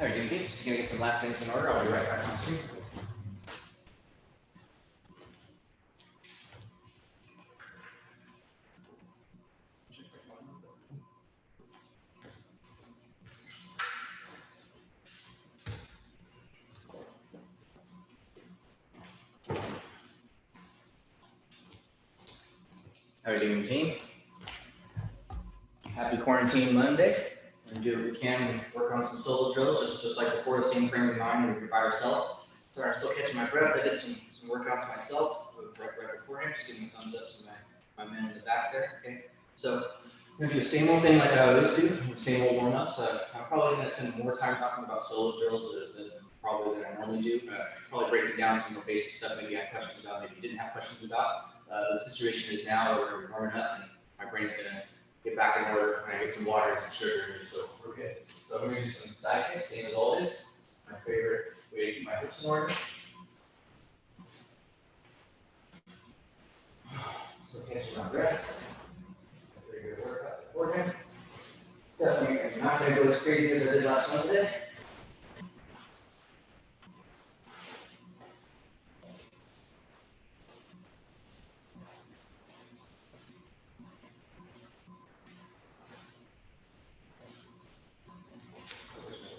How are you doing, team? Just gonna get some last things in order. I'll be right back on screen. How are you doing, team? Happy Quarantine Monday. We're gonna do what we can and work on some solo drills, just like before, the same frame of mind when you're by yourself. Sorry, I'm still catching my breath. I did some workouts myself right beforehand. Just giving a thumbs up to my man in the back there. Okay, so we're gonna do the same old thing like I always do, the same old warm-ups. I'm probably gonna spend more time talking about solo drills than I normally do. Probably breaking down some more basic stuff maybe you had questions about, maybe you didn't have questions about. The situation is now we're warming up and my brain's gonna get back in order when I get some water and some sugar in me, so we're good. So I'm gonna do some side kicks, same as always. My favorite way to keep my hips in order. So catch my breath. Pretty good workout beforehand. Definitely not gonna go as crazy as I did last Wednesday.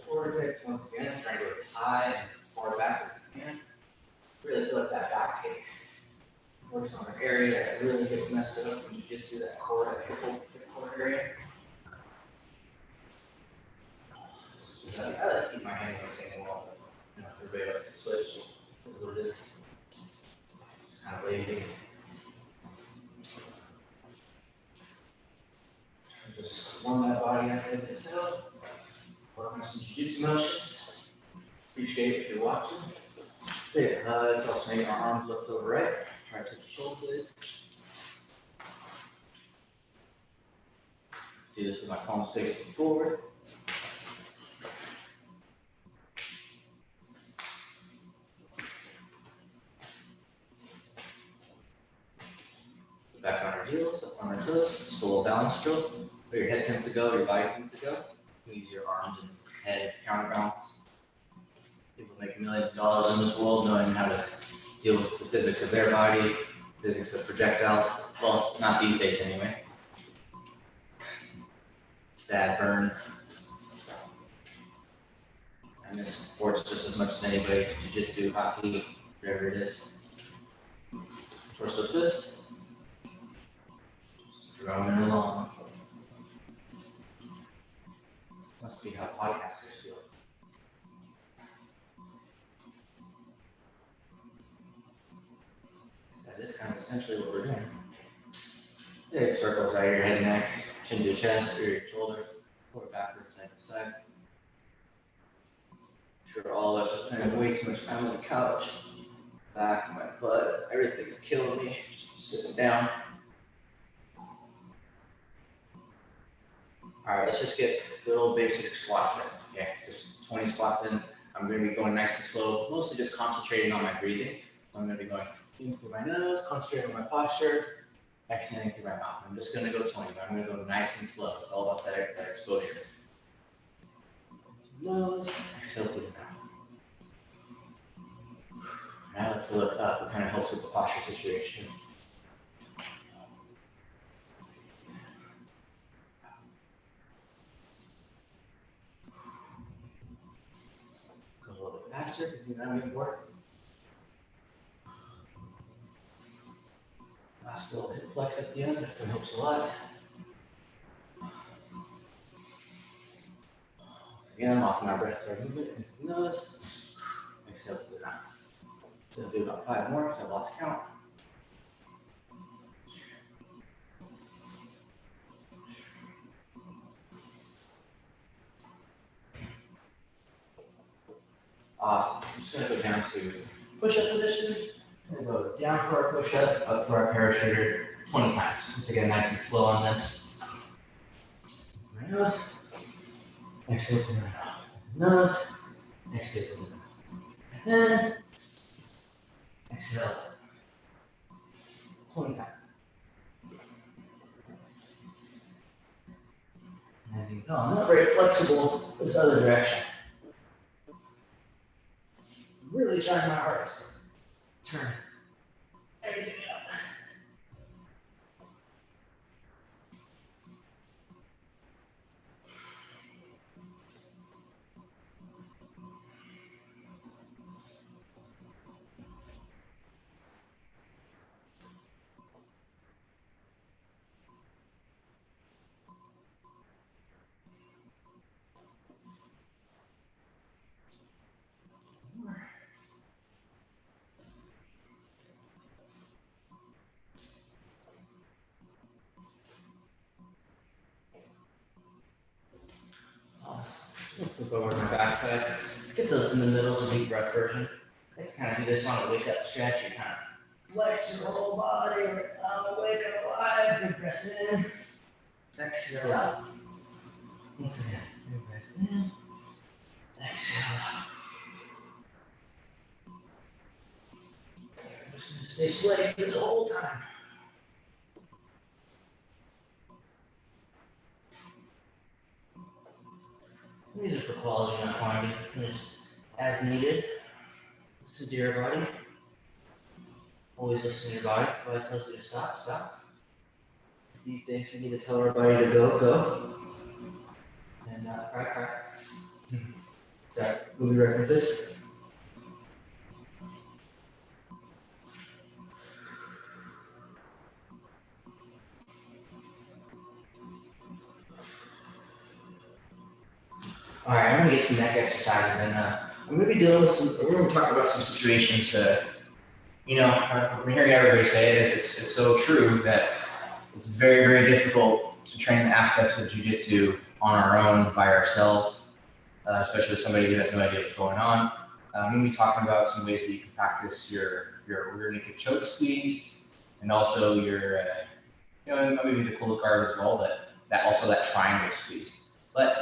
Forward kicks once again, trying to go as high and as far back as you can. Really feel like that back kick works on an area that really gets messed up in Jiu Jitsu, that core, that hip core area. I like to keep my hand on the same wall, but everybody likes to switch. That's what it is. It's kind of lazy. Just warm that body up a bit out. Work on some jiu-jitsu motions. Appreciate it if you're watching. Okay, let's also make our arms left over right. Try to touch the shoulder blades. Do this with my palms facing forward. Back on our heels, up on our toes. Just a little balance drill. Where your head tends to go, your body tends to go. Use your arms and head to counterbalance. People make millions of dollars in this world knowing how to deal with the physics of their body, physics of projectiles. Well, not these days anyway. Sad burn. I miss sports just as much as anybody. Jiu-jitsu, hockey, whatever it is. Torso twist. Just droning along. Must be how podcasters feel. That is kind of essentially what we're doing. Big circles out of your head and neck, chin to your chest or your shoulder, forward, backwards, side to side. I'm sure all of us are spending way too much time on the couch. Back, my butt, everything's killing me. Just sitting down. All right, let's just get little basic squats in. Okay, just 20 squats in. I'm going to be going nice and slow, mostly just concentrating on my breathing. So I'm going to be going in through my nose, concentrating on my posture, exhaling through my mouth. I'm just going to go 20, but I'm going to go nice and slow. It's all about that exposure. Nose, exhale through the mouth. And I like to look up. It kind of helps with the posture situation. Go a little bit faster because you're not making work. Last little hip flex at the end, that helps a lot. Once again, I'm off my breath for a movement into the nose. Exhale to the mouth. So I'll do about 5 more because I've lost count. Awesome. I'm just going to go down to push-up position. I'm going to go down for our push-up, up for our parachuter 20 times. Once again, nice and slow on this. My nose. Exhale to the mouth. Nose. Exhale to the mouth. And then exhale. 20 times. And as you can tell, I'm not very flexible this other direction. really trying my hardest. Turn everything up. Flip over to my backside. Get those in the middle, so deep breath version. I can kind of do this on a wake up stretch. You kind of flex your whole body. Wake up alive. Big breath in. Exhale out. Once again. Big breath in. Exhale out. I'm just going to stay sweaty this whole time. These are for quality, not quantity. Just as needed. Listen to your body. Always listen to your body. If your body tells you to stop, stop. These days we need to tell our body to go, go. And cry, cry. That movie references. All right, I'm gonna get some neck exercises, and I'm gonna be dealing with some. We're gonna talk about some situations. I'm hearing everybody say it. It's so true that it's very, very difficult to train the aspects of Jiu Jitsu on our own by ourselves, especially with somebody who has no idea what's going on. I'm gonna be talking about some ways that you can practice your rear naked choke squeeze, and also your, maybe the closed guard as well. But that triangle squeeze. But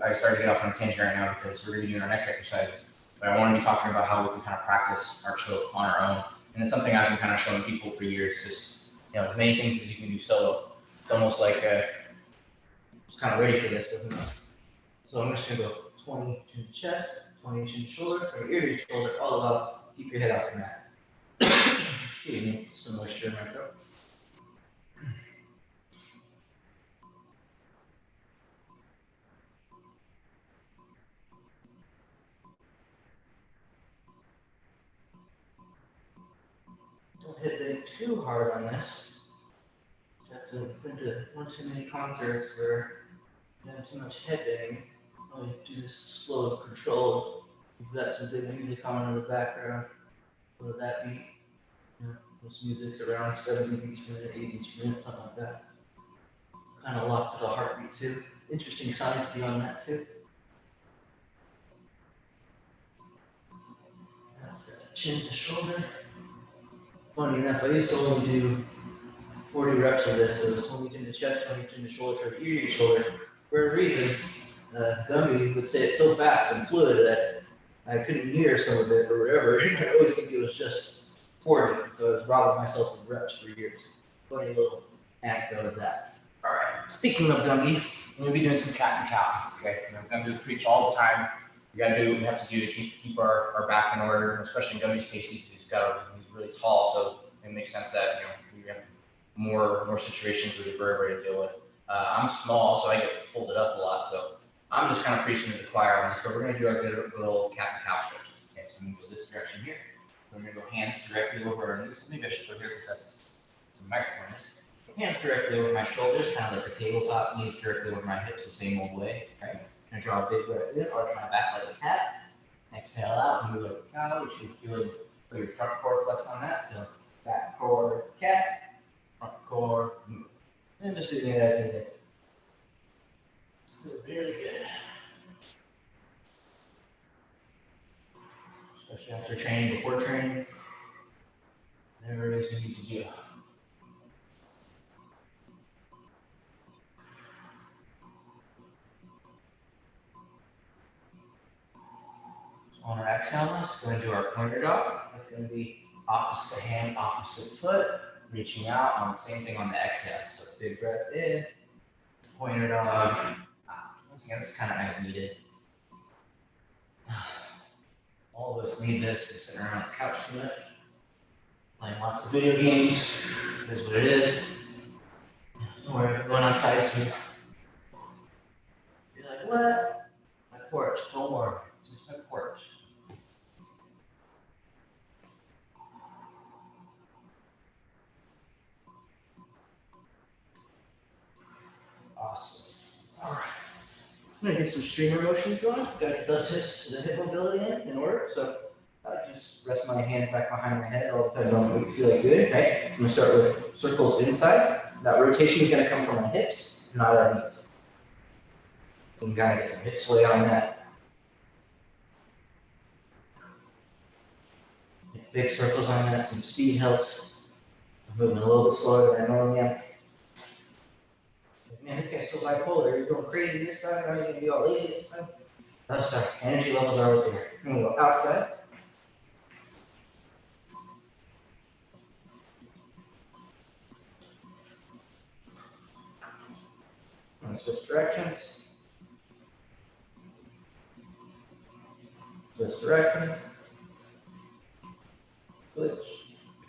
I started to get off on a tangent right now because we're going to be doing our neck exercises. But I want to be talking about how we can kind of practice our choke on our own, and it's something I've been kind of showing people for years. Just many things that you can do solo. It's almost like I was kind of ready for this, wasn't I? So I'm just going to go 20 to the chest, 20 to the shoulder, from ear to shoulder, all up. Keep your head off the mat. Excuse me, some moisture in my throat. Don't hit it too hard on this. I've been to one too many concerts where you have too much headbanging. Oh, do this slow and controlled. You've got some good music on in the background. What would that beat? Most music's around 70 beats per minute, 80 beats per minute, something like that. Kind of locked to the heartbeat too. Interesting science beyond that too. That's chin to shoulder. Funny enough, I used to only do 40 reps of this, so it was 20 chin to chest, 20 chin to shoulder, ear to shoulder. For a reason, Gumby would say it so fast and fluid that I couldn't hear some of it or whatever. I always think it was just 40, so I was robbing myself of reps for years. Funny little anecdote of that. All right, speaking of Gumby, we'll be doing some cat and cow. Okay, Gumby preach all the time. We have to do to keep our back in order, especially in Gumby's case. He's really tall, so it makes sense that we have more situations with the vertebrae to deal with. I'm small, so I get folded up a lot. So I'm just kind of preaching to the choir on this, but we're going to do our good old cat and cow stretches. Okay, so I'm going to go this direction here. We're going to go hands directly over our knees. Maybe I should go here because that's the microphone is. Hands directly over my shoulders, kind of like a tabletop. Knees directly over my hips, the same old way. Right? I'm going to draw a big breath in, arch my back like a cat. Exhale out, move like a cow. You should feel your front core flex on that. So back core, cat. Front core, move. And just doing it as needed. Still really good. Especially after training, before training. Whatever it is you need to do. On our exhale, let's go and do our pointer dog. That's going to be opposite hand, opposite foot, reaching out on the same thing on the exhale. So big breath in, pointer dog. Once again, this is kind of as needed. All those us need this. They're sitting around the couch too much, playing lots of video games. It is what it is. Don't worry, we're going outside too. You're like, what? My porch. Don't worry. It's just my porch. Awesome. All right. I'm gonna get some streamer motions going. Got the hips to the hip mobility in order. So I just rest my hands back behind my head. It all depends on what you feel like doing. Right. I'm gonna start with circles inside. That rotation is gonna come from my hips, not our knees. So we gotta get some hip sway on that. Get big circles on that. Some speed helps. I'm moving a little bit slower than I normally am. Man, this guy's so bipolar. You're going crazy this side, now you're gonna be all lazy this time. Oh, sorry. Energy levels are over there. I'm gonna go outside. I'm gonna switch directions. Switch directions. Switch.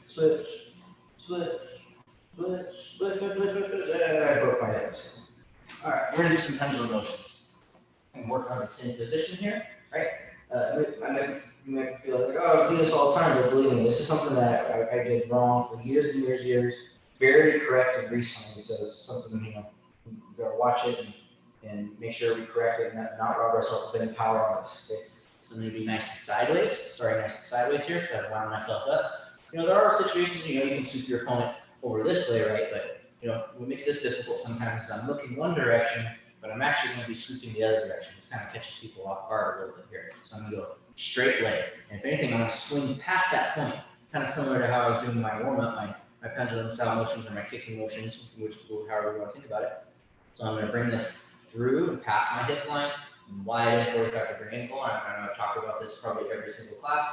Switch. Switch. Switch. I broke my hips. All right, we're gonna do some pendulum motions and work on the same position here, right? You might feel like, oh, I do this all the time, but believe me, this is something that I did wrong for years and years. Very corrected recently, so it's something, you gotta watch it and make sure we correct it and not rob ourselves of any power on this. Okay? So I'm gonna be nice and sideways. Sorry, nice and sideways here, so I wound myself up. There are situations, you can sweep your opponent over this way, right? But what makes this difficult sometimes is I'm looking one direction, but I'm actually going to be sweeping the other direction. This kind of catches people off guard a little bit here. So I'm going to go straight leg. And if anything, I'm going to swing past that point, kind of similar to how I was doing my warm-up, my pendulum style motions or my kicking motions, however you want to think about it. So I'm going to bring this through and past my hip line, and wide in 45-degree angle. I know I've talked about this probably every single class.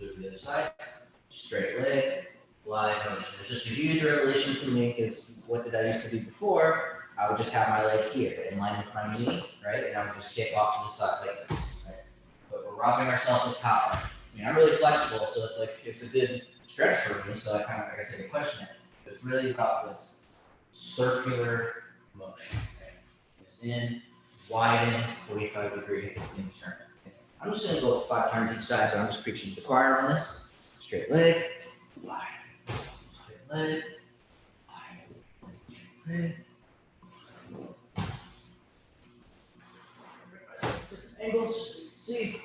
Move to the other side, straight leg. Wide motion. It's just a huge revelation for me because what did I used to do before? I would just have my leg here in line with my knee, right? And I would just kick off to the side like this, right? But we're robbing ourselves of power. I'm really flexible, so it's a good stretch for me. So I question it. But it's really about this circular motion. Okay? It's in, widen, 45-degree in turn. Okay? I'm just gonna go 5 times each side, but I'm just preaching to the choir on this. Straight leg, wide. Leg, leg. Angles, just see.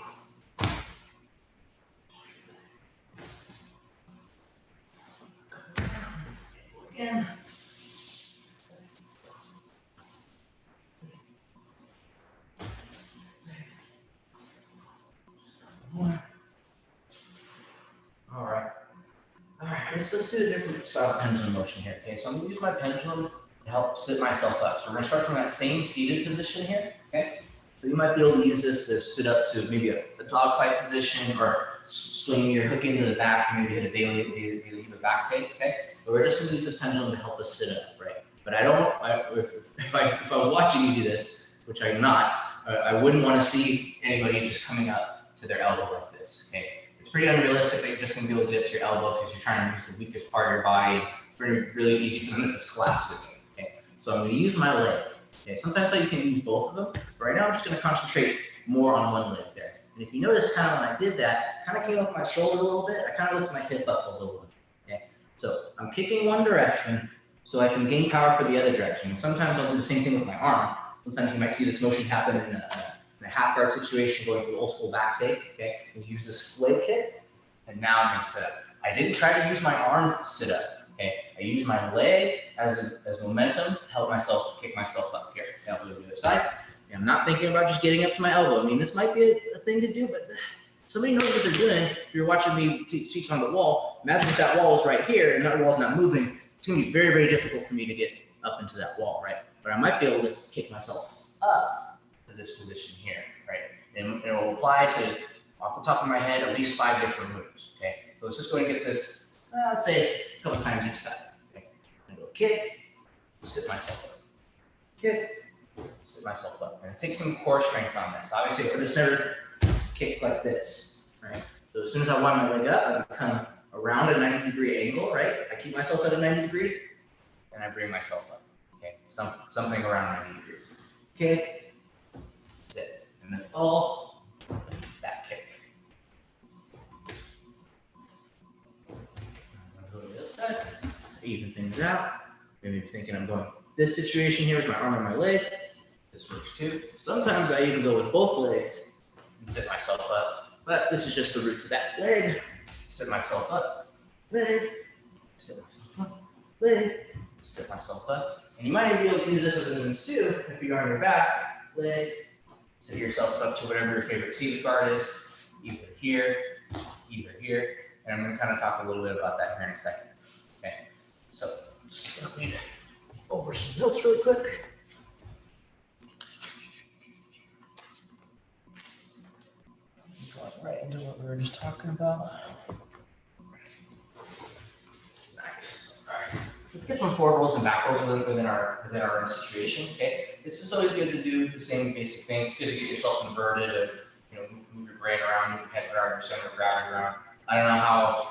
Again. All right. Let's do a different style pendulum motion here. Okay, so I'm gonna use my pendulum to help sit myself up. So we're gonna start from that same seated position here. Okay, so you might be able to use this to sit up to maybe a dog fight position or swing your hook into the back to maybe hit a daily back take. Okay, but we're just gonna use this pendulum to help us sit up, right? But if I was watching you do this, which I'm not, I wouldn't want to see anybody just coming up to their elbow like this. Okay. It's pretty unrealistic that you're just going to be able to get to your elbow because you're trying to use the weakest part of your body. It's really easy for them to just collapse with you. Okay, so I'm going to use my leg. Okay, sometimes you can use both of them, but right now I'm just going to concentrate more on one leg there. And if you notice, kind of when I did that, kind of came up my shoulder a little bit. I kind of lifted my hip up a little bit. Okay, so I'm kicking one direction so I can gain power for the other direction. And sometimes I'll do the same thing with my arm. Sometimes you might see this motion happen in a half guard situation going for the old school back take, okay? And use this flick kick, and now I'm gonna sit up. I didn't try to use my arm to sit up, okay? I used my leg as momentum to help myself kick myself up here. Now I'll go to the other side. And I'm not thinking about just getting up to my elbow. I mean, this might be a thing to do, but somebody knows what they're doing. If you're watching me teach on the wall, imagine if that wall is right here and that wall's not moving. It's gonna be very, very difficult for me to get up into that wall, right? But I might be able to kick myself up to this position here, right? And it will apply to, off the top of my head, at least 5 different moves, okay? So let's just go and get this, I'd say a couple times each side, okay? I'm gonna go kick, sit myself up. Kick, sit myself up. And take some core strength on this. Obviously, if I just never kick like this, right? So as soon as I wind my leg up, I come around a 90-degree angle, right? I keep myself at a 90 degree, and I bring myself up. Okay, something around 90 degrees. Kick, sit, and that's all that kick. I'm gonna go to the other side, even things out. Maybe you're thinking I'm going this situation here with my arm and my leg. This works too. Sometimes I even go with both legs and sit myself up, but this is just the roots of that leg. Sit myself up, leg, sit myself up, leg, sit myself up. And you might even be able to use this as an means too, if you're on your back, leg, sit yourself up to whatever your favorite seated guard is, either here, and I'm going to kind of talk a little bit about that here in a second. Okay, so just let me over some notes really quick. Right into what we were just talking about. Nice. All right. Let's get some forward rolls and back rolls within our situation. Okay. This is always good to do the same basic things. It's good to get yourself inverted and move your brain around, move your head around, your center of gravity around. I don't know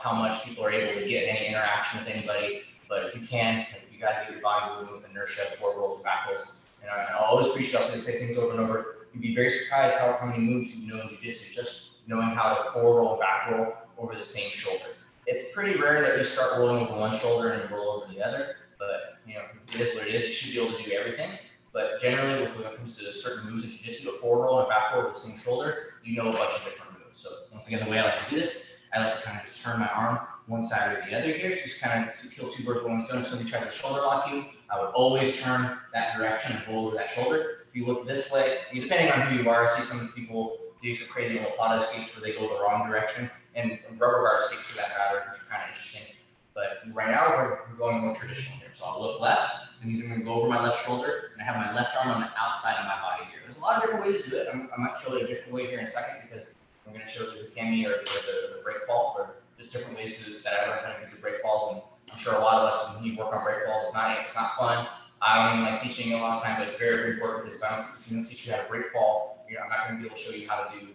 how much people are able to get any interaction with anybody, but if you can, you got to get your body moving with inertia, forward rolls and back rolls. And I always appreciate also to say things over and over. You'd be very surprised how many moves you know in jiu-jitsu just knowing how to forward roll and back roll over the same shoulder. It's pretty rare that you start rolling over one shoulder and you roll over the other, but it is what it is. You should be able to do everything. But generally, when it comes to certain moves in jiu-jitsu, a forward roll and a back roll over the same shoulder, you know a bunch of different moves. So once again, the way I like to do this, I like to kind of just turn my arm one side or the other here, just kind of kill two birds with one stone. If somebody tries to shoulder lock you, I would always turn that direction and roll over that shoulder. If you look this way, depending on who you are, I see some people do some crazy little plata escapes where they go the wrong direction, and rubber guard escapes for that matter, which are kind of interesting. But right now, we're going more traditional here. So I'll look left, and these are going to go over my left shoulder, and I have my left arm on the outside of my body here. There's a lot of different ways to do it. I might show it a different way here in a second because I'm going to show you the kami or the break fall, or just different ways that I learned how to do the break falls. And I'm sure a lot of us, when you work on break falls, it's not fun. I don't even like teaching it a lot of times, but it's very, very important because if you don't teach you how to break fall, I'm not going to be able to show you how to do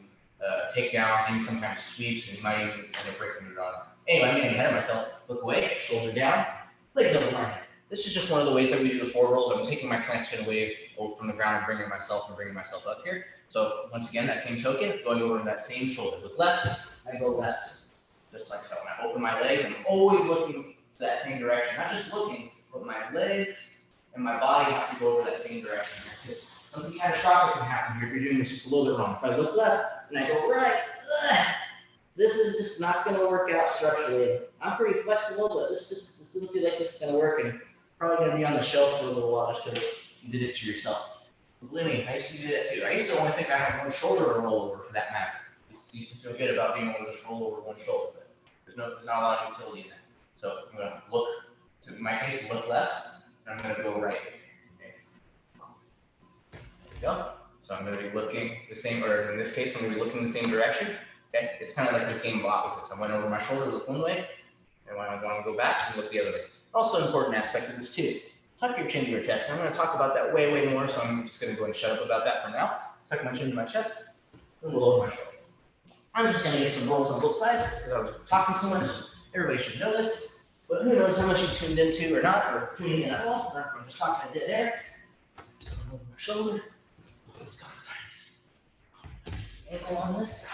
takedowns, even sometimes sweeps, and you might even end up breaking it on. Anyway, I'm getting ahead of myself. Look away, shoulder down, legs over my head. This is just one of the ways that we do the forward rolls. I'm taking my connection away from the ground and bringing myself up here. So once again, that same token, going over to that same shoulder. Look left, I go left, just like so. When I open my leg, I'm always looking to that same direction. Not just looking, but my legs and my body have to go over that same direction here. Something catastrophic can happen here if you're doing this just a little bit wrong. If I look left and I go right, this is just not going to work out structurally. I'm pretty flexible, but this doesn't feel like this is going to work, and probably going to be on the shelf for a little while because you did it to yourself. But believe me, I used to do that too. I used to only think I had one shoulder to roll over for that matter. I used to feel good about being able to just roll over one shoulder, but there's not a lot of utility in that. So I'm going to look, in my case, look left, and I'm going to go right. Go. So I'm going to be looking the same, or in this case, I'm going to be looking the same direction. Okay, it's kind of like this game of opposites. I went over my shoulder, look one way, and when I want to go back, and look the other way. Also, an important aspect of this too. Tuck your chin to your chest. And I'm going to talk about that way, way more. So I'm just going to go and shut up about that for now. Tuck my chin to my chest, and roll over my shoulder. I'm just going to get some rolls on both sides because I was talking so much. Everybody should know this, but who knows how much you tuned into or not, or tuning in at all. I'm just talking to dead air. So over my shoulder. Let's go. Ankle on this.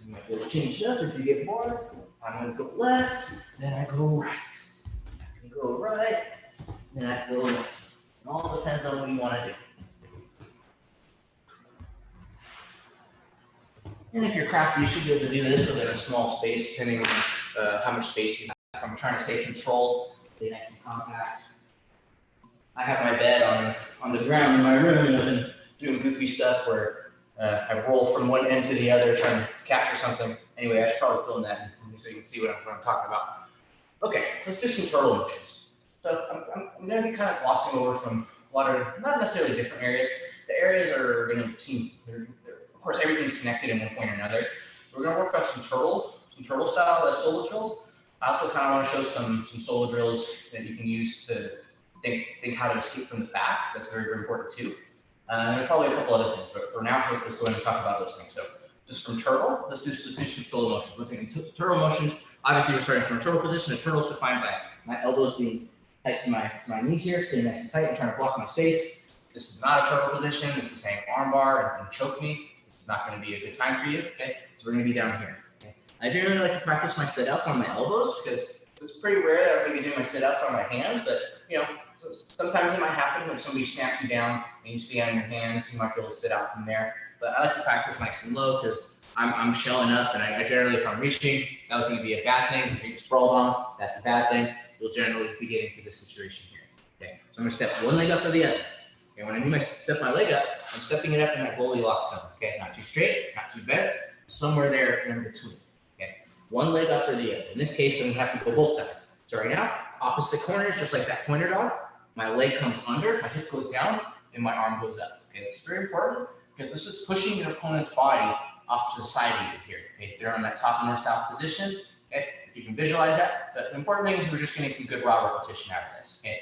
You might be able to change it up if you get bored. I'm going to go left, then I go right. I can go right, then I go left. It all depends on what you want to do. And if you're crafty, you should be able to do this within a small space, depending on how much space you have. If I'm trying to stay controlled, stay nice and compact. I have my bed on the ground in my room, and I've been doing goofy stuff where I roll from one end to the other trying to capture something. Anyway, I should probably film that so you can see what I'm talking about. Okay, let's do some turtle motions. So I'm going to be kind of glossing over from a lot of, not necessarily different areas. The areas are going to seem, of course, everything's connected in one point or another. We're going to work on some turtle style solo drills. I also kind of want to show some solo drills that you can use to think how to escape from the back. That's very, very important too. And probably a couple other things, but for now, let's go ahead and talk about those things. So just from turtle. Let's do some solo motions. We're thinking turtle motions. Obviously, we're starting from a turtle position. A turtle is defined by my elbows being tight to my knees here, staying nice and tight and trying to block my space. This is not a turtle position. This is saying arm bar and choke me. It's not going to be a good time for you. Okay, so we're going to be down here. Okay, I generally like to practice my sit outs on my elbows because it's pretty rare that I'm going to be doing my sit outs on my hands, but you know, sometimes it might happen when somebody snaps you down and you stay on your hands. You might be able to sit out from there. But I like to practice nice and low because I'm shelling up, and I generally, if I'm reaching, that was going to be a bad thing. If you get sprawled on, that's a bad thing. You'll generally be getting to this situation here. Okay, so I'm going to step one leg up or the other. Okay, when I do step my leg up, I'm stepping it up in that Goldilocks zone. Okay, not too straight, not too bent, somewhere there in between. Okay, one leg up or the other. In this case, I'm going to have to go both sides. So right now, opposite corners, just like that pointer dog. My leg comes under, my hip goes down, and my arm goes up. Okay, it's very important because this is pushing your opponent's body off to the side of you here. Okay, if they're on that top north-south position, okay, if you can visualize that. But the important thing is we're just getting some good raw repetition out of this. Okay,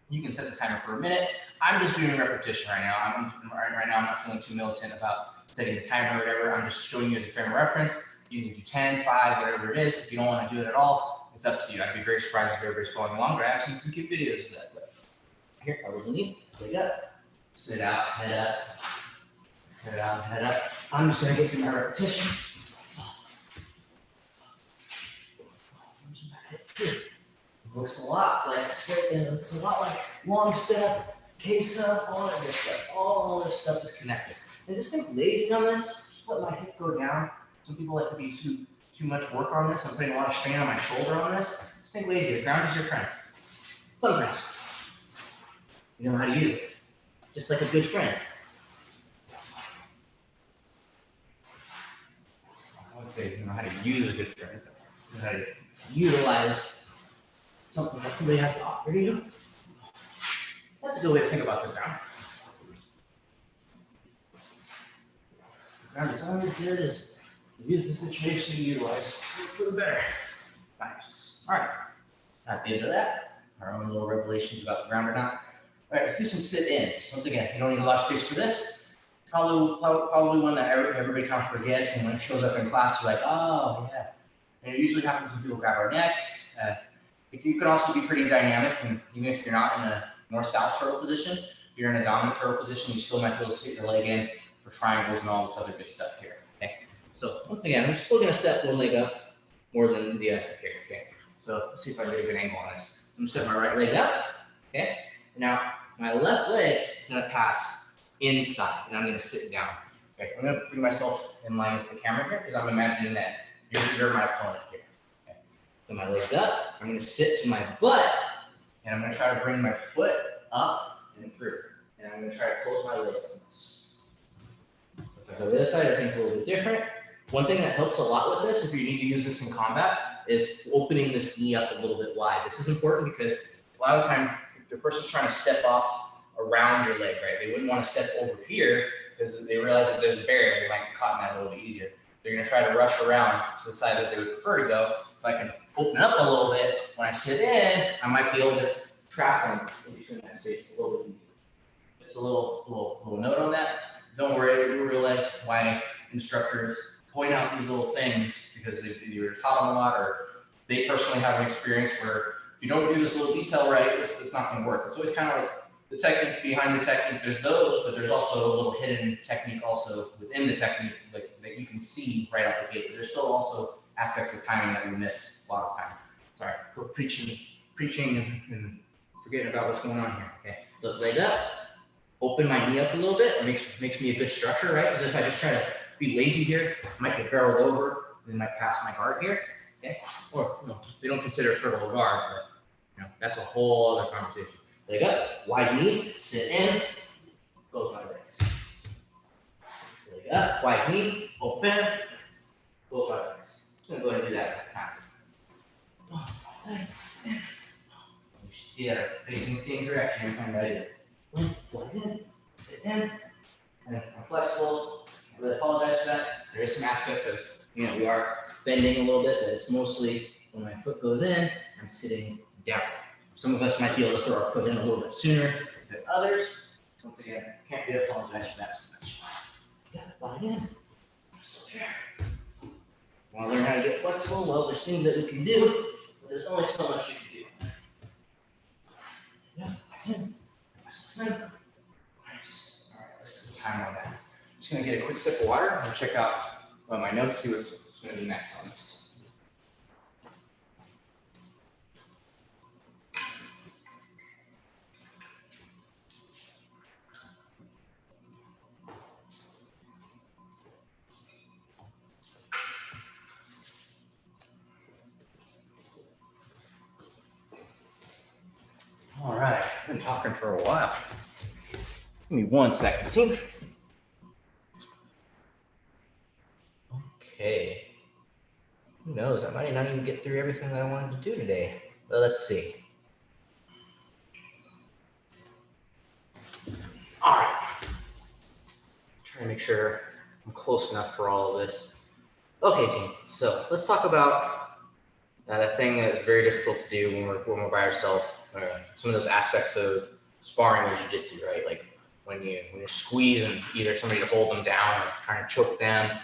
you can set the timer for a minute. I'm just doing repetition right now. Right now I'm not feeling too militant about setting the timer or whatever. I'm just showing you as a frame of reference. You can do 10, 5, whatever it is. If you don't want to do it at all, it's up to you. I'd be very surprised if everybody's following along. But I've seen some cute videos of that. But here, I was lean, leg up, sit out, head up, sit out, head up. I'm just gonna get through my repetitions. It looks a lot like sit, and it looks a lot like long step, case up, all of this stuff. All this stuff is connected. And just think lazy on this. Just let my hip go down. Some people like to be too much work on this. I'm putting a lot of strain on my shoulder on this. Just think lazy. The ground is your friend. Sometimes you know how to use it, just like a good friend. I would say you know how to use a good friend. You know how to utilize something that somebody has to offer to you. That's a good way to think about the ground. The ground is only as good as you use the situation to utilize for the better. Nice. All right. At the end of that, our own little revelations about the ground or not. All right, let's do some sit-ins. Once again, you don't need a lot of space for this. Probably one that everybody kind of forgets, and when it shows up in class, you're like, oh, yeah. And it usually happens when people grab our neck. You can also be pretty dynamic, and even if you're not in a north-south turtle position, if you're in a dominant turtle position, you still might be able to sit your leg in for triangles and all this other good stuff here. Okay. So once again, I'm still going to step one leg up more than the other here. Okay. So let's see if I can get a good angle on this. So I'm going to step my right leg up. Okay. Now my left leg is going to pass inside, and I'm going to sit down. Okay. I'm going to bring myself in line with the camera here because I'm imagining that you're my opponent here. Okay. So my leg's up. I'm going to sit to my butt, and I'm going to try to bring my foot up and through. And I'm going to try to close my legs on this. If I go to the other side, I think it's a little bit different. One thing that helps a lot with this, if you need to use this in combat, is opening this knee up a little bit wide. This is important because a lot of the time, if the person's trying to step off around your leg, right? They wouldn't want to step over here because they realize that there's a barrier. They might get caught in that a little bit easier. They're going to try to rush around to the side that they would prefer to go. If I can open up a little bit, when I sit in, I might be able to trap them in between that space a little bit easier. Just a little note on that. Don't worry, you realize why instructors point out these little things because they either taught them a lot or they personally have an experience where if you don't do this little detail right, it's not going to work. It's always kind of like the technique behind the technique. There's those, but there's also a little hidden technique also within the technique like, that you can see right out the gate. But there's still also aspects of timing that we miss a lot of time. Sorry, we're preaching and forgetting about what's going on here. Okay, so leg up, open my knee up a little bit. It makes me a good structure, right? Because if I just try to be lazy here, I might get barreled over, then might pass my guard here. Okay, or they don't consider a turtle a guard, but that's a whole other conversation. Leg up, wide knee, sit in, close my legs. Leg up, wide knee, open, close my legs. I'm gonna go ahead and do that time. You should see that facing the same direction every time I do it. Wide in, sit in, and I'm flexible. I really apologize for that. There is some aspect of, we are bending a little bit, but it's mostly when my foot goes in, I'm sitting down. Some of us might be able to throw our foot in a little bit sooner than others. Once again, can't really apologize for that too much. Yeah, line in. So there. flexible. Well, there's things that we can do, but there's only so much you can do. Yeah, I can. Nice. All right, let's see the time on that. I'm just gonna get a quick sip of water and check out my notes, see what's gonna be next on this. All right, I've been talking for a while. Give me 1 second, team. Okay. Who knows? I might not even get through everything that I wanted to do today. Well, let's see. All right. Trying to make sure I'm close enough for all of this. Okay, team. So let's talk about that thing that is very difficult to do when we're by ourselves. Some of those aspects of sparring or jiu-jitsu, right? Like when you're squeezing either somebody to hold them down or trying to choke them.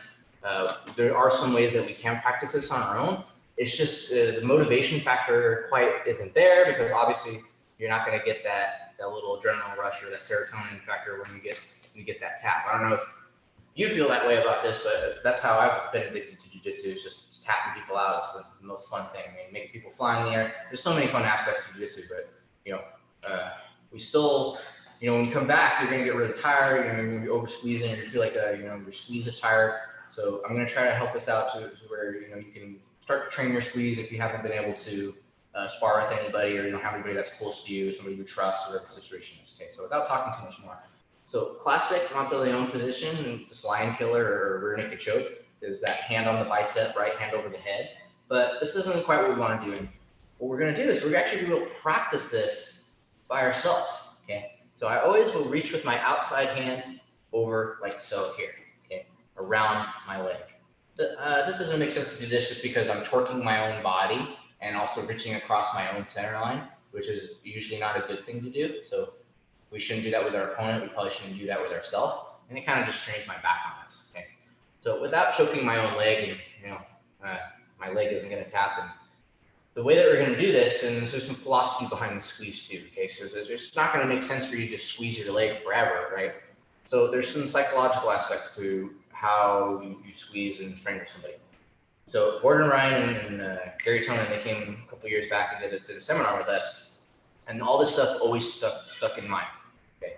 There are some ways that we can practice this on our own. It's just the motivation factor quite isn't there, because obviously you're not going to get that little adrenaline rush or that serotonin factor when you get that tap. I don't know if you feel that way about this, but that's how I've been addicted to jiu-jitsu. It's just tapping people out is the most fun thing. I mean, making people fly in the air. There's so many fun aspects to jiu-jitsu, but we still, when you come back, you're going to get really tired. You're going to be over squeezing, or you feel like your squeeze is tired. So I'm going to try to help us out to where you can start to train your squeeze if you haven't been able to spar with anybody, or you don't have anybody that's close to you, somebody you trust, or whatever the situation is. Okay, so without talking too much more. So classic Monteleone position, this lion killer or rear naked choke, is that hand on the bicep, right hand over the head. But this isn't quite what we want to do. And what we're going to do is we're actually going to practice this by ourselves. Okay, so I always will reach with my outside hand over like so here. Okay, around my leg. This doesn't make sense to do this just because I'm torquing my own body and also reaching across my own center line, which is usually not a good thing to do. So we shouldn't do that with our opponent. We probably shouldn't do that with ourselves. And it kind of just strains my back on us. Okay. So without choking my own leg, and my leg isn't going to tap. And the way that we're going to do this, and there's some philosophy behind the squeeze too. Okay, so it's not going to make sense for you to just squeeze your leg forever, right? So there's some psychological aspects to how you squeeze and train with somebody. So Gordon Ryan and Gary Tonin, they came a couple years back and did a seminar with us, and all this stuff always stuck in mind. Okay,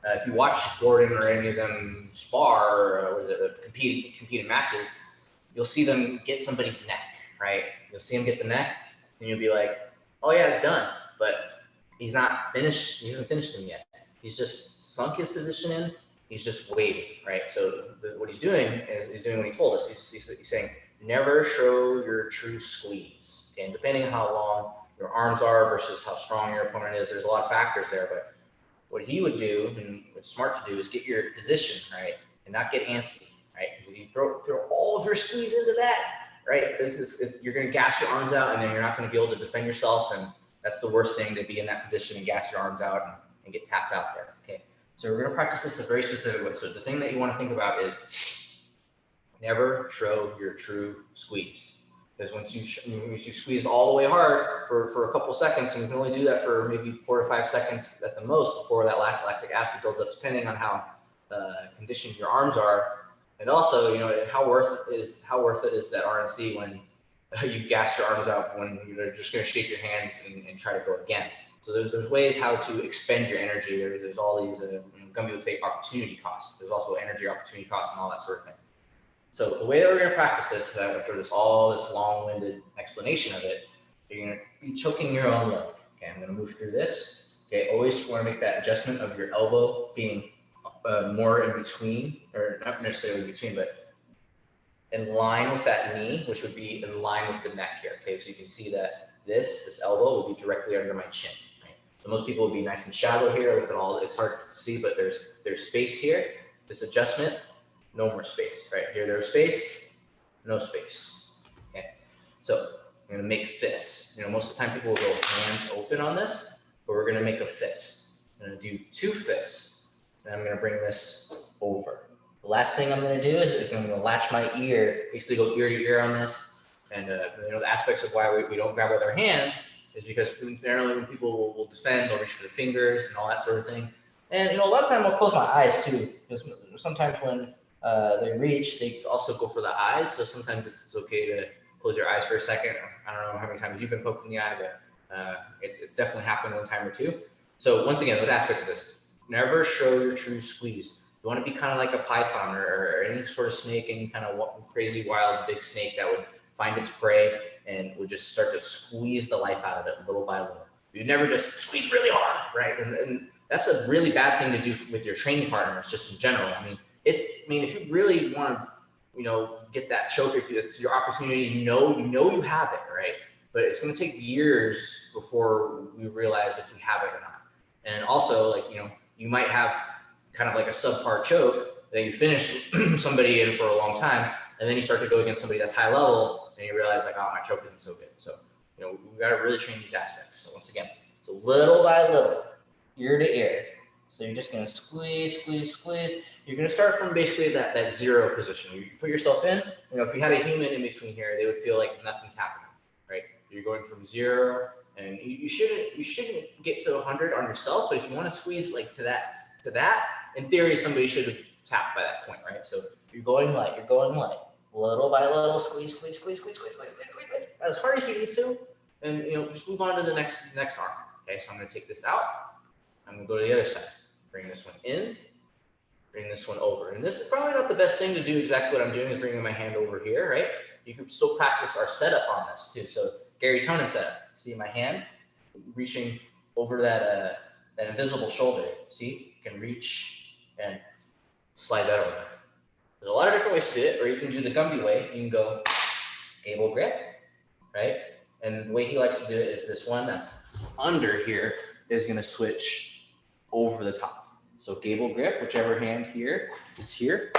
if you watch Gordon or any of them spar, or compete in matches, you'll see them get somebody's neck, right? You'll see him get the neck, and you'll be like, "Oh yeah, it's done," but he's not finished. He hasn't finished him yet. He's just sunk his position in. He's just waiting, right? So what he's doing is he's doing what he told us. He's saying, never show your true squeeze. Okay? And depending on how long your arms are versus how strong your opponent is, there's a lot of factors there. But what he would do, and what's smart to do, is get your position right and not get antsy, right? Because if you throw all of your squeeze into that, right, you're going to gas your arms out, and then you're not going to be able to defend yourself. And that's the worst thing, to be in that position and gas your arms out and get tapped out there. Okay. So we're going to practice this a very specific way. So the thing that you want to think about is never show your true squeeze. Because once you squeeze all the way hard for a couple seconds, and you can only do that for maybe 4 to 5 seconds at the most before that lactic acid builds up, depending on how conditioned your arms are. And also, how worth it is that RNC when you've gassed your arms out, when you're just going to shake your hands and try to go again. So there's ways how to expend your energy. There's all these, Gumby would say, opportunity costs. There's also energy opportunity costs and all that sort of thing. So the way that we're going to practice this, after this long-winded explanation of it, you're going to be choking your own leg. Okay, I'm going to move through this. Okay, always want to make that adjustment of your elbow being more in between, or not necessarily in between, but in line with that knee, which would be in line with the neck here. Okay, so you can see that this elbow will be directly under my chin. So most people will be nice and shallow here. Look at all, it's hard to see, but there's space here. This adjustment, no more space, right? Here there's space, no space. Okay, so I'm gonna make fists. Most of the time people will go hand open on this, but we're gonna make a fist. I'm gonna do 2 fists, and I'm gonna bring this over. The last thing I'm gonna do is I'm gonna latch my ear, basically go ear to ear on this, And the aspects of why we don't grab with our hands is because generally when people will defend, they'll reach for the fingers and all that sort of thing. And a lot of time I'll close my eyes too, because sometimes when they reach, they also go for the eyes. So sometimes it's okay to close your eyes for a second. I don't know how many times you've been poked in the eye, but it's definitely happened one time or two. So once again, with aspect of this, never show your true squeeze. You want to be kind of like a python or any sort of snake, any kind of crazy, wild, big snake that would find its prey and would just start to squeeze the life out of it little by little. You never just squeeze really hard, right? And that's a really bad thing to do with your training partners, just in general. I mean, if you really want to, get that choke, if it's your opportunity, you know you have it, right? But it's going to take years before we realize if we have it or not. And also, you might have kind of like a subpar choke that you finish somebody in for a long time, and then you start to go against somebody that's high level, and you realize my choke isn't so good. So, we got to really train these aspects. So once again, so little by little, ear to ear. So you're just going to squeeze. You're going to start from basically that zero position. You put yourself in, if you had a human in between here, they would feel like nothing's happening, right? You're going from zero, and you shouldn't get to 100 on yourself, but if you want to squeeze to that, in theory, somebody should have tapped by that point, right? So you're going light, little by little, squeeze, as hard as you need to, and just move on to the next arm. Okay, so I'm going to take this out. I'm going to go to the other side. Bring this one in, bring this one over. And this is probably not the best thing to do. Exactly what I'm doing is bringing my hand over here, right? You can still practice our setup on this too. So Gary Tonin setup. See my hand reaching over that invisible shoulder. See, you can reach and slide that over. There's a lot of different ways to do it, or you can do the Gumby way. You can go gable grip, right? And the way he likes to do it is this one that's under here is going to switch over the top. So gable grip, whichever hand here is here,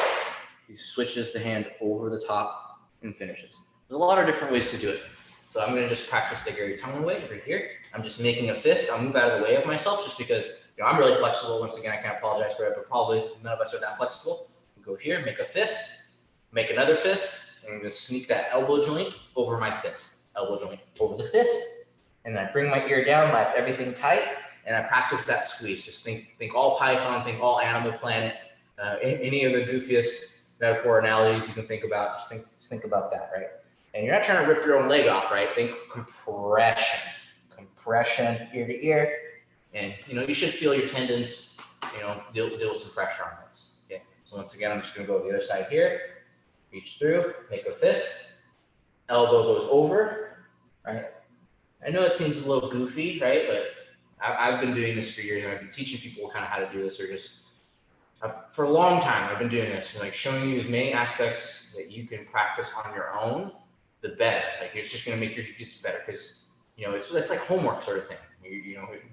he switches the hand over the top and finishes. There's a lot of different ways to do it. So I'm going to just practice the Gary Tonin way right here. I'm just making a fist. I'll move out of the way of myself just because I'm really flexible. Once again, I can't apologize for it, but probably none of us are that flexible. Go here, make a fist, make another fist, and I'm going to sneak that elbow joint over my fist. Elbow joint over the fist, and then I bring my ear down, latch everything tight, and I practice that squeeze. Just think all Python, think all Animal Planet, any of the goofiest metaphor analogies you can think about. Just think about that, right? And you're not trying to rip your own leg off, right? Think compression, ear to ear, and you should feel your tendons, deal with some pressure on those. Okay. So once again, I'm just going to go to the other side here, reach through, make a fist, elbow goes over, right? I know it seems a little goofy, right? But I've been doing this for years, and I've been teaching people kind of how to do this, or for a long time, I've been doing this, showing you as many aspects that you can practice on your own, the better. It's just going to make your jiu-jitsu better, because it's like homework sort of thing.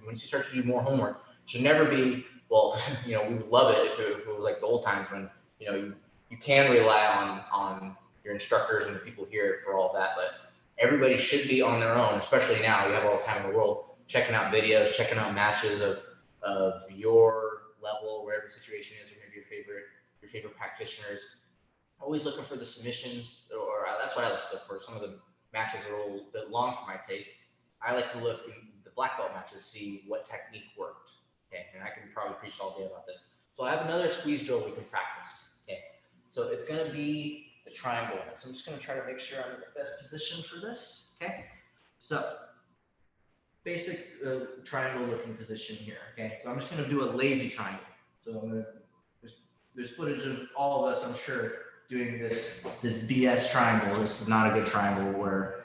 Once you start to do more homework, it should never be, well, we would love it if it was like the old times when you can rely on your instructors and the people here for all that, but everybody should be on their own, especially now. You have all the time in the world, checking out videos, checking out matches of your level, wherever the situation is, or maybe your favorite practitioners. Always looking for the submissions, or that's what I like to look for. Some of the matches are a little bit long for my taste. I like to look in the black belt matches, see what technique worked. Okay, and I can probably preach all day about this. So I have another squeeze drill we can practice. Okay, so it's going to be the triangle. So I'm just going to try to make sure I'm in the best position for this. Okay, so basic triangle looking position here. Okay, so I'm just going to do a lazy triangle. So there's footage of all of us, I'm sure, doing this BS triangle. This is not a good triangle where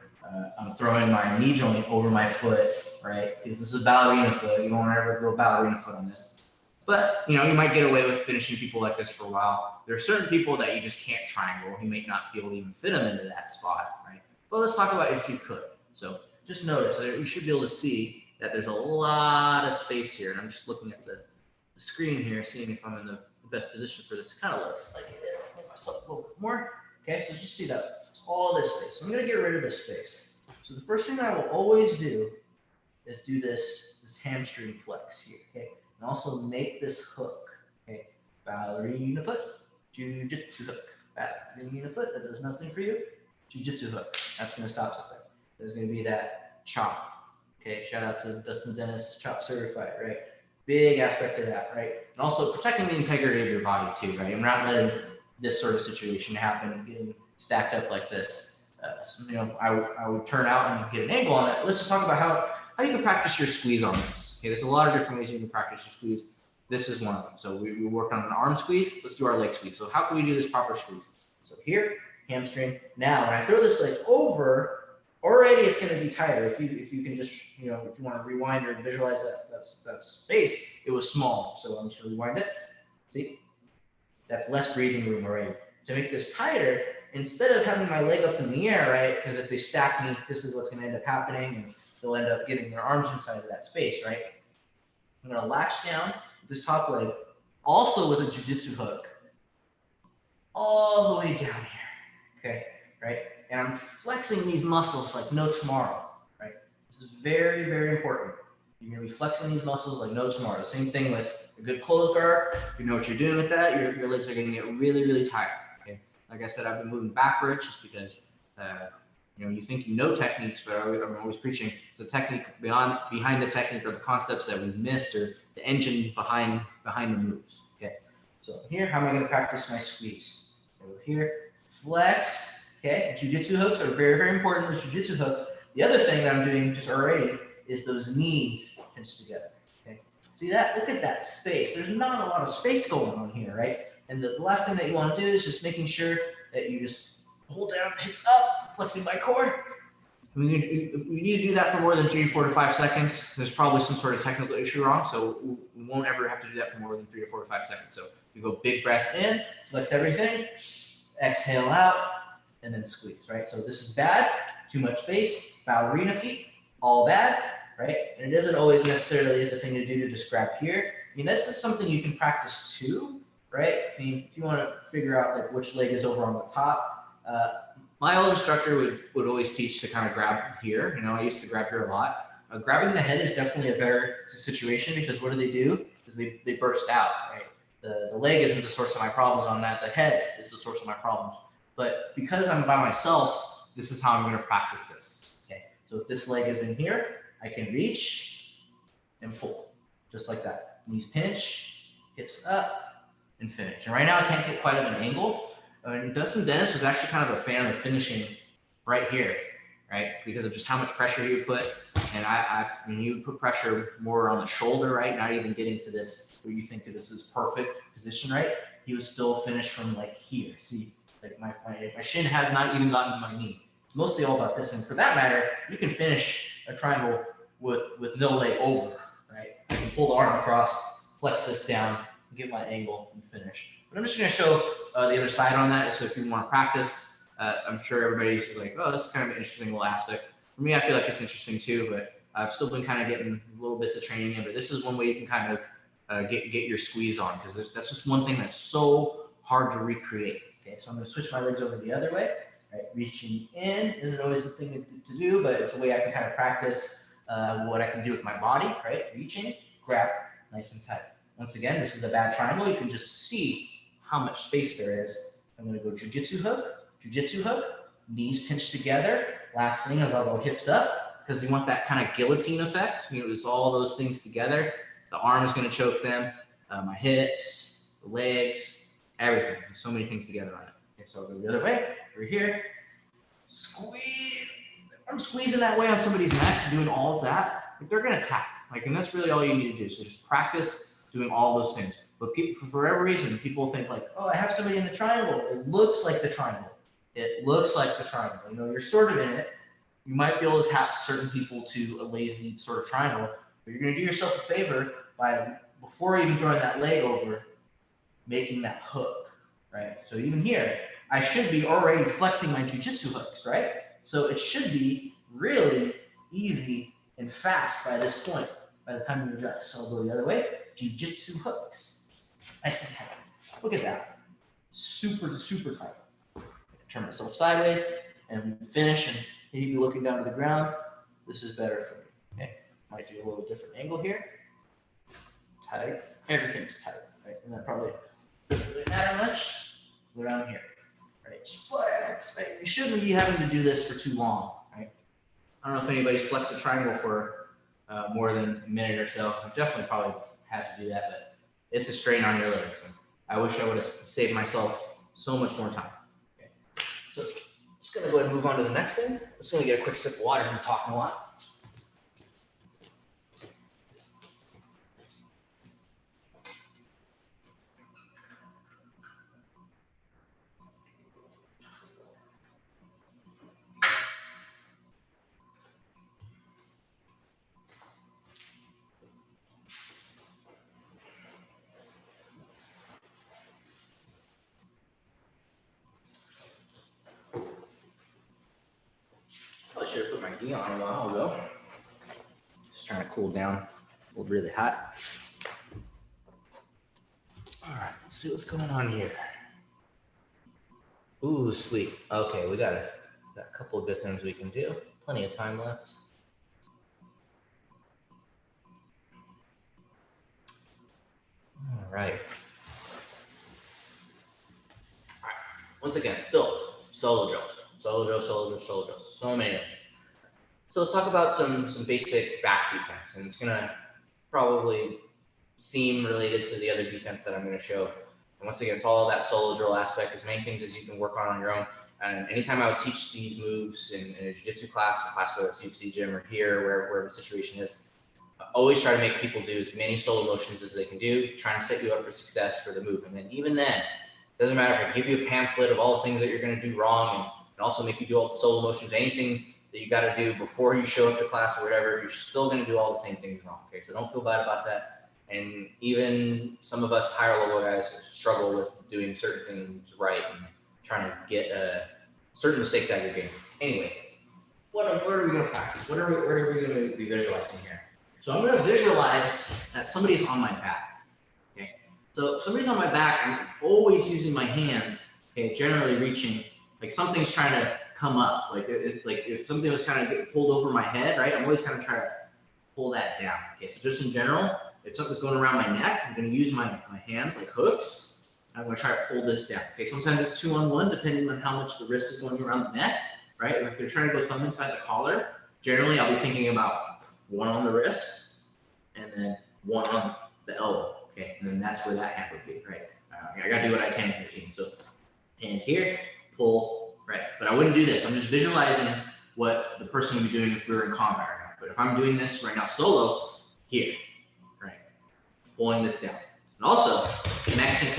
I'm throwing my knee joint over my foot, right? Because this is a ballerina foot. You don't want to ever go ballerina foot on this. But, you might get away with finishing people like this for a while. There are certain people that you just can't triangle. You may not be able to even fit them into that spot, right? But let's talk about if you could. So just notice that you should be able to see that there's a lot of space here. And I'm just looking at the screen here, seeing if I'm in the best position for this. It kind of looks like it is. I'll make myself a little bit more. Okay, so just see that all this space. So I'm going to get rid of this space. So the first thing I will always do is do this hamstring flex here, okay? And also make this hook, okay? Ballerina foot, jiu-jitsu hook. Ballerina foot, that does nothing for you. Jiu-Jitsu hook. That's going to stop something. There's going to be that chop. Okay, shout out to Dustin Dennis, chop certified, right? Big aspect of that, right? And also protecting the integrity of your body too, right? And not letting this sort of situation happen, getting stacked up like this. I would turn out and get an angle on that. Let's just talk about how you can practice your squeeze on this. Okay, there's a lot of different ways you can practice your squeeze. This is one of them. So we work on an arm squeeze. Let's do our leg squeeze. So how can we do this proper squeeze? So here, hamstring. Now, when I throw this leg over, already it's going to be tighter. If you can just, if you want to rewind or visualize that space, it was small. So I'm just going to rewind it. See, that's less breathing room already. To make this tighter, instead of having my leg up in the air, right? Because if they stack me, this is what's going to end up happening, and they'll end up getting their arms inside of that space, right? I'm going to latch down this top leg, also with a jiu-jitsu hook, all the way down here, okay, right? And I'm flexing these muscles like no tomorrow, right? This is very, very important. You're going to be flexing these muscles like no tomorrow. Same thing with a good closed guard. You know what you're doing with that. Your legs are going to get really, really tired, okay? Like I said, I've been moving backwards just because, you think you know techniques, but I'm always preaching. So technique behind the technique are the concepts that we've missed, or the engine behind the moves, okay? So here, how am I going to practice my squeeze? So here, flex. Okay, jiu-jitsu hooks are very, very important. Those jiu-jitsu hooks. The other thing that I'm doing just already is those knees pinched together. Okay, see that? Look at that space. There's not a lot of space going on here, right? And the last thing that you want to do is just making sure that you just hold down, hips up, flexing my core. We need to do that for more than 3 to 4 to 5 seconds. There's probably some sort of technical issue wrong, so we won't ever have to do that for more than 3 to 4 to 5 seconds. So we go big breath in, flex everything, exhale out, and then squeeze, right? So this is bad, too much space, ballerina feet, all bad, right? And it isn't always necessarily the thing to do to just grab here. I mean, this is something you can practice too, right? I mean, if you want to figure out like which leg is over on the top, my old instructor would always teach to kind of grab here. I used to grab here a lot. Grabbing the head is definitely a better situation, because what do? Is they burst out, right? The leg isn't the source of my problems on that. The head is the source of my problems. But because I'm by myself, this is how I'm going to practice this. Okay. So if this leg is in here, I can reach and pull, just like that. Knees pinch, hips up, and finish. And right now I can't get quite of an angle. And Dustin Dennis was actually kind of a fan of finishing right here, right? Because of just how much pressure he would put. And he would put pressure more on the shoulder, right? Not even getting to this where you think that this is perfect position, right? He was still finished from like here. See, like my shin has not even gotten to my knee. It's mostly all about this. And for that matter, you can finish a triangle with no leg over, right? I can pull the arm across, flex this down, get my angle, and finish. But I'm just going to show the other side on that. So if you want to practice, I'm sure everybody's like, oh, this is kind of an interesting little aspect. For me, I feel like it's interesting too, but I've still been kind of getting little bits of training in. But this is one way you can kind of get your squeeze on, because that's just one thing that's so hard to recreate. Okay, so I'm going to switch my legs over the other way. Right, reaching in isn't always the thing to do, but it's a way I can kind of practice what I can do with my body. Right, reaching, grab, nice and tight. Once again, this is a bad triangle. You can just see how much space there is. I'm going to go jiu-jitsu hook, knees pinched together. Last thing is I'll go hips up, because you want that kind of guillotine effect. It's all those things together. The arm is going to choke them, my hips, the legs, everything. There's so many things together on it. Okay, so I'll go the other way, over here, squeeze. I'm squeezing that way on somebody's neck, doing all of that. They're going to tap. And that's really all you need to do. So just practice doing all those things. But people, for whatever reason, people think like, oh, I have somebody in the triangle. It looks like the triangle. It looks like the triangle. You're sort of in it. You might be able to tap certain people to a lazy sort of triangle, but you're going to do yourself a favor by, before even throwing that leg over, making that hook, right? So even here, I should be already flexing my jiu-jitsu hooks, right? So it should be really easy and fast by this point, by the time you adjust. So I'll go the other way, jiu-jitsu hooks. Nice and tight. Look at that. Super, super tight. Turn myself sideways and finish, and maybe looking down to the ground. This is better for me. Okay, might do a little different angle here. Tight. Everything's tight, right? And that probably doesn't really matter much. Go down here, right? Flex, right? You shouldn't be having to do this for too long, right? I don't know if anybody's flexed a triangle for more than a minute or so. I've definitely probably had to do that, but it's a strain on your legs. And I wish I would have saved myself so much more time. Okay. So I'm just gonna go ahead and move on to the next thing. I'm just gonna get a quick sip of water. I'm talking a lot. Probably should have put my gi on a while ago. Just trying to cool down. A little really hot. All right, let's see what's going on here. Ooh, sweet. Okay, we got a couple of good things we can do. Plenty of time left. All right. Once again, still solo drills. So many of them. So let's talk about some basic back defense, and it's gonna probably seem related to the other defense that I'm gonna show. And once again, it's all that solo drill aspect, as many things as you can work on your own. And anytime I would teach these moves in a jiu-jitsu class, whether it's UFC gym or here, wherever the situation is, I always try to make people do as many solo motions as they can do, trying to set you up for success for the move. And then even then, it doesn't matter if I give you a pamphlet of all the things that you're gonna do wrong and also make you do all the solo motions, anything that you got to do before you show up to class or whatever, you're still going to do all the same things wrong. Okay, so don't feel bad about that. And even some of us higher level guys struggle with doing certain things right and trying to get certain mistakes out of your game. Anyway, what are we going to practice? What are we going to be visualizing here? So I'm going to visualize that somebody's on my back. Okay, so if somebody's on my back, I'm always using my hands. Okay, generally reaching, like something's trying to come up, like if something was kind of getting pulled over my head, right? I'm always kind of trying to pull that down. Okay, so just in general, if something's going around my neck, I'm going to use my hands like hooks. I'm going to try to pull this down. Okay, sometimes it's 2-on-1, depending on how much the wrist is going around the neck, right? If they're trying to go thumb inside the collar, generally I'll be thinking about one on the wrist and then one on the elbow. Okay, and then that's where that hand would be, right? I got to do what I can with your team. So hand here, pull. Right, but I wouldn't do this. I'm just visualizing what the person would be doing if we were in combat right now. But if I'm doing this right now solo, here, right, pulling this down. And also, connection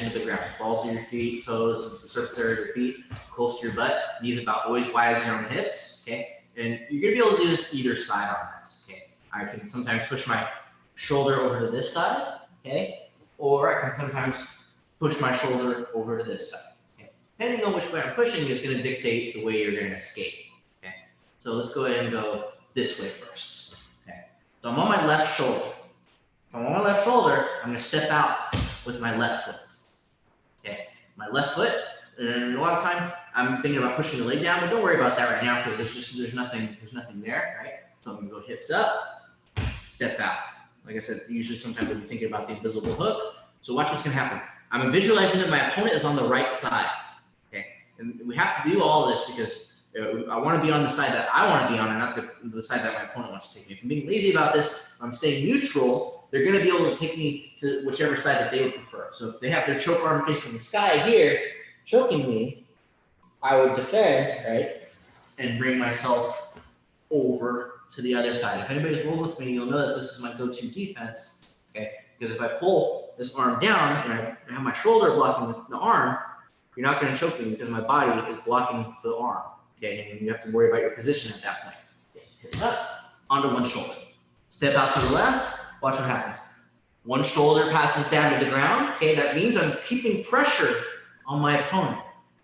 to the ground. Balls of your feet, toes, the surface area of your feet, close to your butt. Knees about always wide as your own hips, okay? And you're gonna be able to do this either side on this, okay? I can sometimes push my shoulder over to this side, okay? Or I can sometimes push my shoulder over to this side. Depending on which way I'm pushing is going to dictate the way you're going to escape. Okay, so let's go ahead and go this way first. Okay, so I'm on my left shoulder. If I'm on my left shoulder, I'm going to step out with my left foot. Okay, my left foot, and a lot of time I'm thinking about pushing the leg down, but don't worry about that right now because there's nothing there, right? So I'm going to go hips up, step out. Like I said, usually sometimes I'll be thinking about the invisible hook. So watch what's going to happen. I'm visualizing that my opponent is on the right side. And we have to do all of this because I want to be on the side that I want to be on and not the side that my opponent wants to take me. If I'm being lazy about this, I'm staying neutral, they're going to be able to take me to whichever side that they would prefer. So if they have their choke arm facing the sky here, choking me, I would defend, right, and bring myself over to the other side. If anybody's rolled with me, you'll know that this is my go-to defense, okay? Because if I pull this arm down and I have my shoulder blocking the arm, you're not going to choke me because my body is blocking the arm, okay? And you have to worry about your position at that point. Hip up, onto one shoulder. Step out to the left, watch what happens. One shoulder passes down to the ground, okay? That means I'm keeping pressure on my opponent,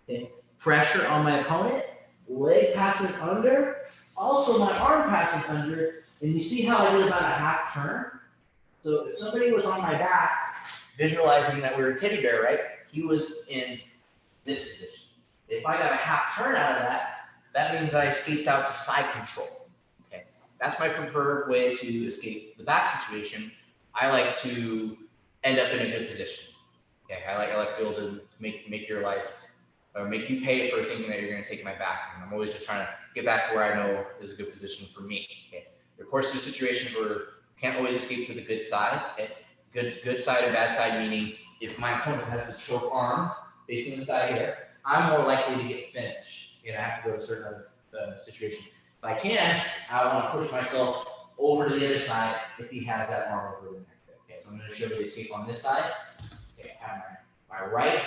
okay? Pressure on my opponent, leg passes under, also my arm passes under, and you see how I did about a half turn? So if somebody was on my back, visualizing that we were a teddy bear, right? He was in this position. If I got a half turn out of that, that means I escaped out to side control. Okay, that's my preferred way to escape the back situation. I like to end up in a good position. Okay, I like to be able to make your life or make you pay for thinking that you're going to take my back. And I'm always just trying to get back to where I know is a good position for me. Okay. Of course, there's situations where you can't always escape to the good side. Okay. Good side or bad side, meaning if my opponent has the choke arm facing the side here, I'm more likely to get finished. I have to go to a certain situation. If I can, I want to push myself over to the other side if he has that arm over the neck. Okay, so I'm going to show the escape on this side. Okay, I have my right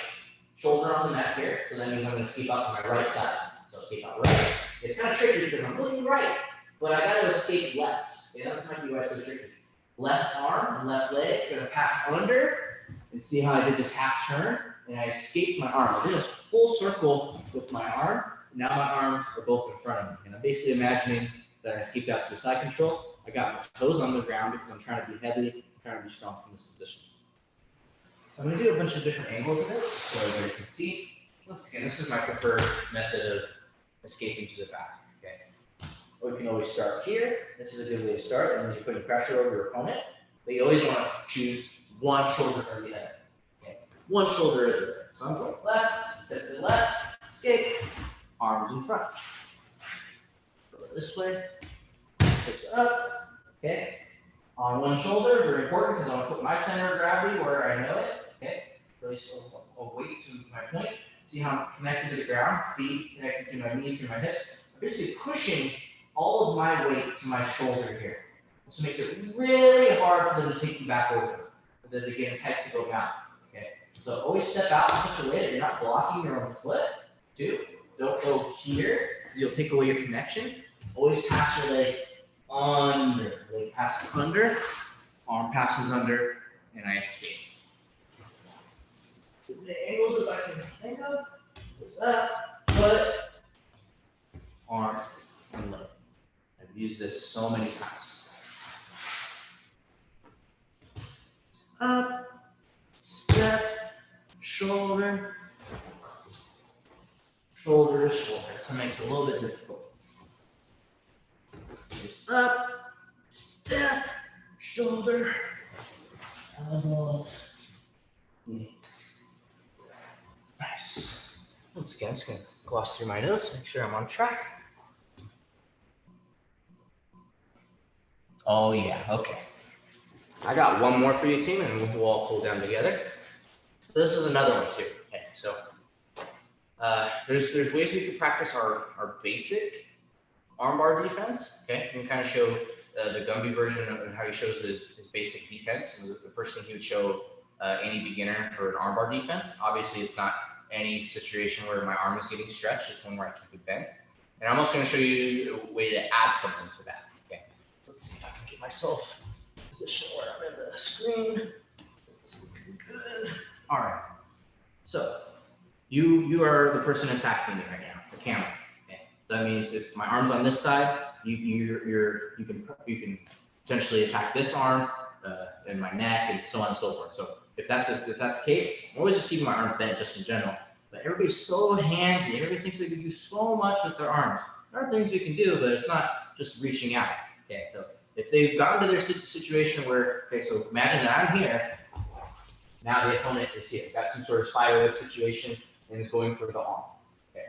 shoulder on the mat here, so that means I'm going to escape out to my right side. So escape out right. It's kind of tricky because I'm looking right, but I got to escape left. Okay, that might be why it's so tricky. Left arm and left leg, going to pass under, and see how I did this half turn, and I escaped my arm. I did a full circle with my arm. Now my arms are both in front of me, and I'm basically imagining that I escaped out to the side control. I got my toes on the ground because I'm trying to be heavy, I'm trying to be strong from this position. I'm going to do a bunch of different angles of this so you can see. Once again, this is my preferred method of escaping to the back. Okay. Or you can always start here. This is a good way to start. That means you're putting pressure over your opponent. But you always want to choose one shoulder or the other. Okay. One shoulder or the other. So I'm going left, step to the left, escape, arms in front. Go this way, hips up. Okay. On one shoulder, very important because I want to put my center of gravity where I know it. Okay, release a weight to my point. See how I'm connected to the ground, feet connected to my knees, to my hips. I'm basically pushing all of my weight to my shoulder here. This makes it really hard for them to take you back over. Then they get intense to go down. Okay, so always step out in such a way that you're not blocking your own foot. Two, don't go here. You'll take away your connection. Always pass your leg under. Leg passes under, arm passes under, and I escape. As many angles as I can think of. Foot, arm, and leg. I've used this so many times. Up, step, shoulder, shoulder to shoulder. So it makes it a little bit difficult. Just up, step, shoulder, elbow, knees. Nice. Once again, just going to gloss through my notes, make sure I'm on track. Oh yeah, okay. I got one more for you, team, and we'll all cool down together. So this is another one too. Okay, so there's ways we can practice our basic armbar defense. Okay, we can kind of show the Gumby version of how he shows his basic defense. And the first thing he would show any beginner for an armbar defense. Obviously, it's not any situation where my arm is getting stretched. It's one where I keep it bent. And I'm also going to show you a way to add something to that. Okay, let's see if I can get myself position where I'm in the screen. It's looking good. All right. So you are the person attacking me right now, the camera. Okay. That means if my arm's on this side, you can potentially attack this arm and my neck and so on and so forth. So if that's the case, I'm always just keeping my arm bent just in general. But everybody's so handsy. Everybody thinks they can do so much with their arms. There are things we can do, but it's not just reaching out. Okay, so if they've gotten to their situation where, okay, so imagine that I'm here. Now the opponent is here. Got some sort of spider whip situation and is going for the arm. Okay.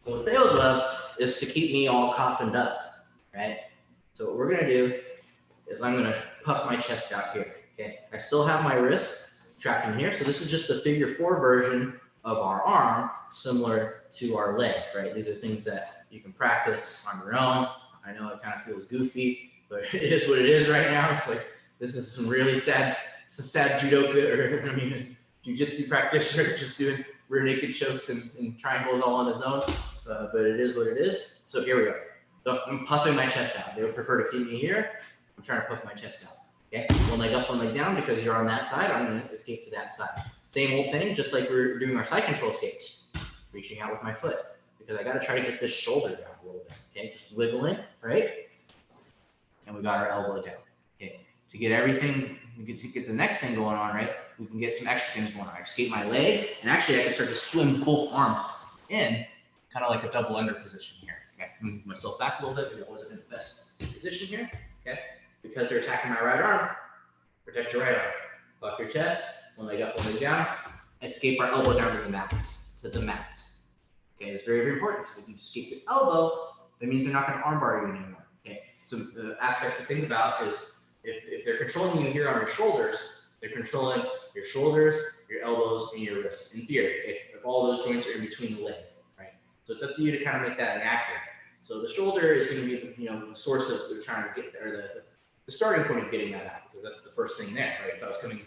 So what they would love is to keep me all coffined up, right? So what we're gonna do is I'm gonna puff my chest out here. Okay, I still have my wrist trapped in here. So this is just the figure 4 version of our arm, similar to our leg, right? These are things that you can practice on your own. I know it kind of feels goofy, but it is what it is right now. It's like, this is some really sad, it's a sad judoka, Jiu Jitsu practitioner just doing rear naked chokes and triangles all on his own. But it is what it is. So here we go. So I'm puffing my chest out. They would prefer to keep me here. I'm trying to puff my chest out. Okay, one leg up, one leg down. Because you're on that side, I'm going to escape to that side. Same old thing, just like we're doing our side control escapes. Reaching out with my foot. Because I got to try to get this shoulder down a little bit. Okay, just wiggling, right? And we got our elbow down. Okay, to get everything, to get the next thing going on, right? We can get some extra things going on. I escape my leg, and actually I can start to swim both arms in, kind of like a double under position here. Okay, move myself back a little bit, but I wasn't in the best position here. Okay, because they're attacking my right arm, protect your right arm. Buck your chest, one leg up, one leg down. Escape our elbow down to the mat. to the mat. Okay, it's very, very important. So if you escape the elbow, that means they're not going to armbar you anymore. Okay, so the aspects to think about is if they're controlling you here on your shoulders, they're controlling your shoulders, your elbows, and your wrists. In theory, if all those joints are in between the leg, right? So it's up to you to kind of make that inaccurate. So the shoulder is going to be, the source of they're trying to get there, the starting point of getting that out, because that's the first thing there, right? If I was coming,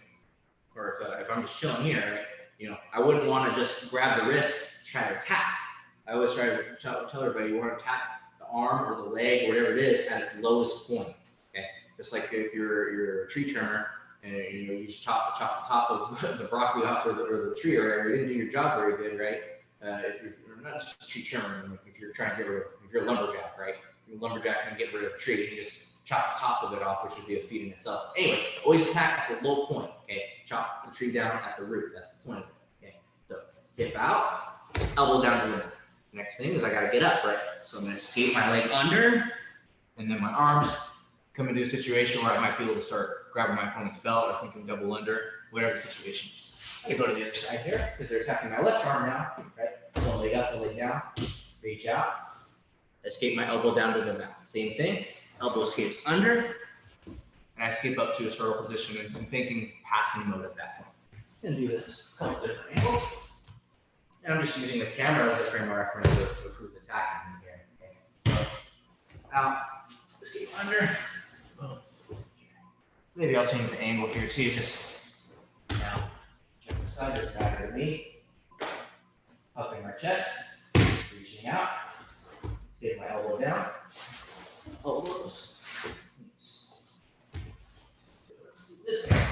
or if I'm just chilling here, right? I wouldn't want to just grab the wrist, try to attack. I always try to tell everybody you want to attack the arm or the leg or whatever it is at its lowest point. Okay, just like if you're a tree trimmer and you just chop the top of the broccoli off or the tree, or whatever, you didn't do your job very good, right? If you're not just a tree trimmer, if you're trying to get rid of, if you're a lumberjack, right? You're a lumberjack can get rid of a tree. You just chop the top of it off, which would be a feat in itself. Anyway, always attack at the low point. Okay, chop the tree down at the root. That's the point. Okay, so hip out, elbow down to the limb. Next thing is I got to get up, right? So I'm going to escape my leg under, and then my arms come into a situation where I might be able to start grabbing my opponent's belt or thinking double under, whatever the situation is. I can go to the other side here because they're attacking my left arm now, right? One leg up, one leg down, reach out, escape my elbow down to the mat. Same thing, elbow escapes under, and I escape up to a turtle position and thinking passing mode at that point. I'm going to do this a couple different angles. And I'm just using the camera as a frame of reference of who's attacking me here. Okay. Out, escape under. Maybe I'll change the angle here too, just now. Check the side, just back at me. Puffing my chest, reaching out. Get my elbow down. Elbows. Let's see this thing.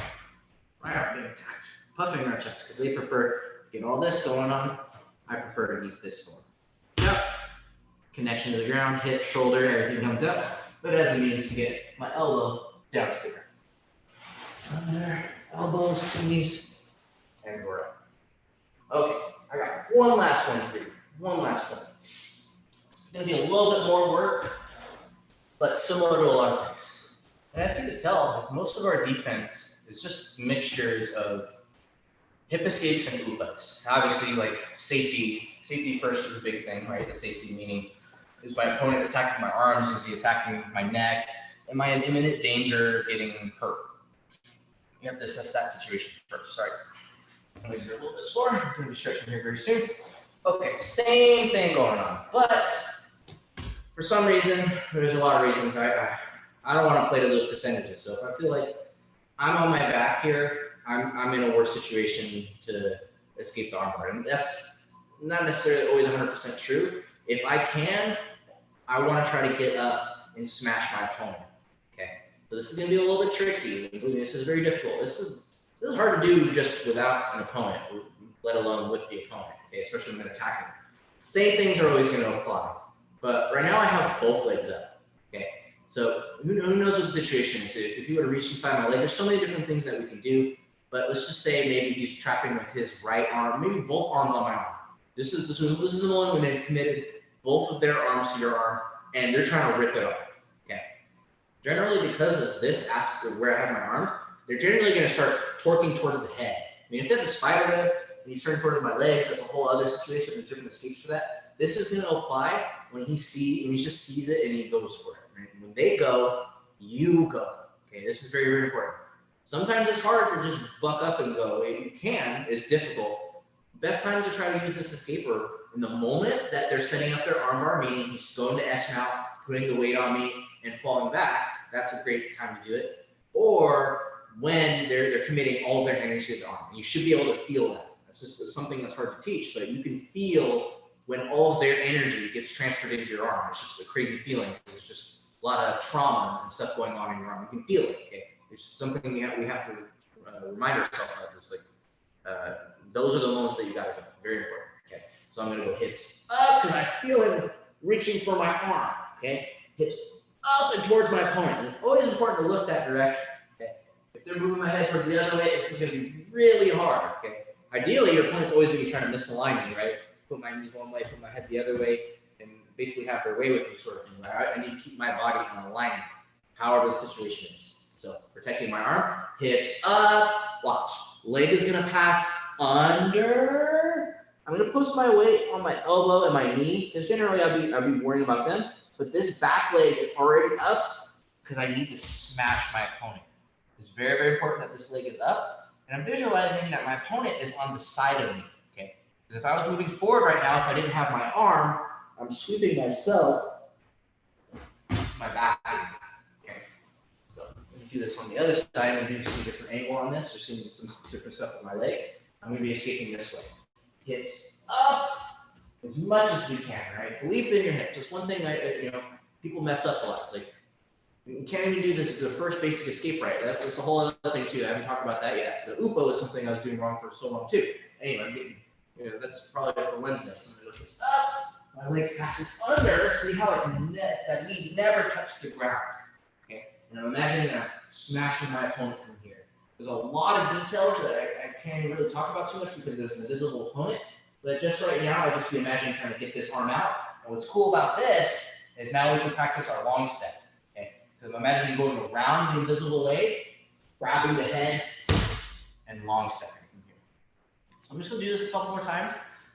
My arm getting attacked. Puffing my chest because they prefer get all this going on. I prefer to keep this going. Yep. Connection to the ground, hip, shoulder, everything comes up, but as a means to get my elbow down to the ground. Under, elbows, knees, and we're up. Okay, I got one last one for you. One last one. It's gonna be a little bit more work, but similar to a lot of things. And as you can tell, most of our defense is just mixtures of hip escapes and bootlegs. Obviously, like safety first is a big thing, right? The safety meaning, is my opponent attacking my arms? Is he attacking my neck? Am I in imminent danger of getting hurt? You have to assess that situation first. Sorry. My legs are a little bit sore. I'm going to be stretching here very soon. Okay, same thing going on. But for some reason, there's a lot of reasons, I don't want to play to those percentages. So if I feel like I'm on my back here, I'm in a worse situation to escape the armbar. And that's not necessarily always 100% true. If I can, I want to try to get up and smash my opponent. Okay, so this is going to be a little bit tricky. This is very difficult. This is hard to do just without an opponent, let alone with the opponent. Okay, especially when attacking. Same things are always going to apply. But right now I have both legs up. Okay, so who knows what the situation is? If you were to reach inside my leg, there's so many different things that we can do. But let's just say maybe he's trapping with his right arm, maybe both arms on my arm. This is the one when they've committed both of their arms to your arm, and they're trying to rip it off. Okay. Generally, because of this aspect of where I have my arm, they're generally going to start torquing towards the head. I mean, if they have the spider web and he's turning towards my legs, that's a whole other situation. There's different escapes for that. This is going to apply when he just sees it and he goes for it. Right? When they go, you go. Okay, this is very, very important. Sometimes it's hard to just buck up and go. You can, it's difficult. Best times to try to use this escape are in the moment that they're setting up their armbar, meaning he's going to S mount, putting the weight on me, and falling back. That's a great time to do it. Or when they're committing all of their energy to the arm. You should be able to feel that. That's just something that's hard to teach, but you can feel when all of their energy gets transferred into your arm. It's just a crazy feeling. It's just a lot of trauma and stuff going on in your arm. You can feel it, okay? It's just something we have to remind ourselves of. It's like, those are the moments that you gotta go. Very important, okay? So I'm gonna go hips up because I feel him reaching for my arm, okay? Hips up and towards my opponent. And it's always important to look that direction, okay? If they're moving my head towards the other way, it's gonna be really hard, okay? Ideally, your opponent's always gonna be trying to misalign me, right? Put my knees one way, put my head the other way, and basically have their way with me sort of thing, right? I need to keep my body in alignment, however the situation is. So protecting my arm, hips up, watch. Leg is gonna pass under. I'm gonna post my weight on my elbow and my knee, because generally I'll be worrying about them. But this back leg is already up because I need to smash my opponent. It's very, very important that this leg is up. And I'm visualizing that my opponent is on the side of me, okay? Because if I was moving forward right now, if I didn't have my arm, I'm sweeping myself to my back, okay? So let me do this on the other side. I'm gonna do some different angle on this, or some different stuff with my legs. I'm gonna be escaping this way. Hips up as much as we can, right? Believe in your hips. That's one thing people mess up a lot. It's like, you can't even do this, the first basic escape right. That's a whole other thing too. I haven't talked about that yet. The UPO is something I was doing wrong for so long too. Anyway, I'm getting, that's probably for Wednesday. So I'm gonna lift this up. My leg passes under. See how that knee never touched the ground. Okay. And I'm imagining that I'm smashing my opponent from here. There's a lot of details that I can't even really talk about too much because there's an invisible opponent. But just right now, I just be imagining trying to get this arm out. And what's cool about this is now we can practice our long step. Okay. So I'm imagining going around the invisible leg, grabbing the head, and long stepping from here. So I'm just gonna do this a couple more times,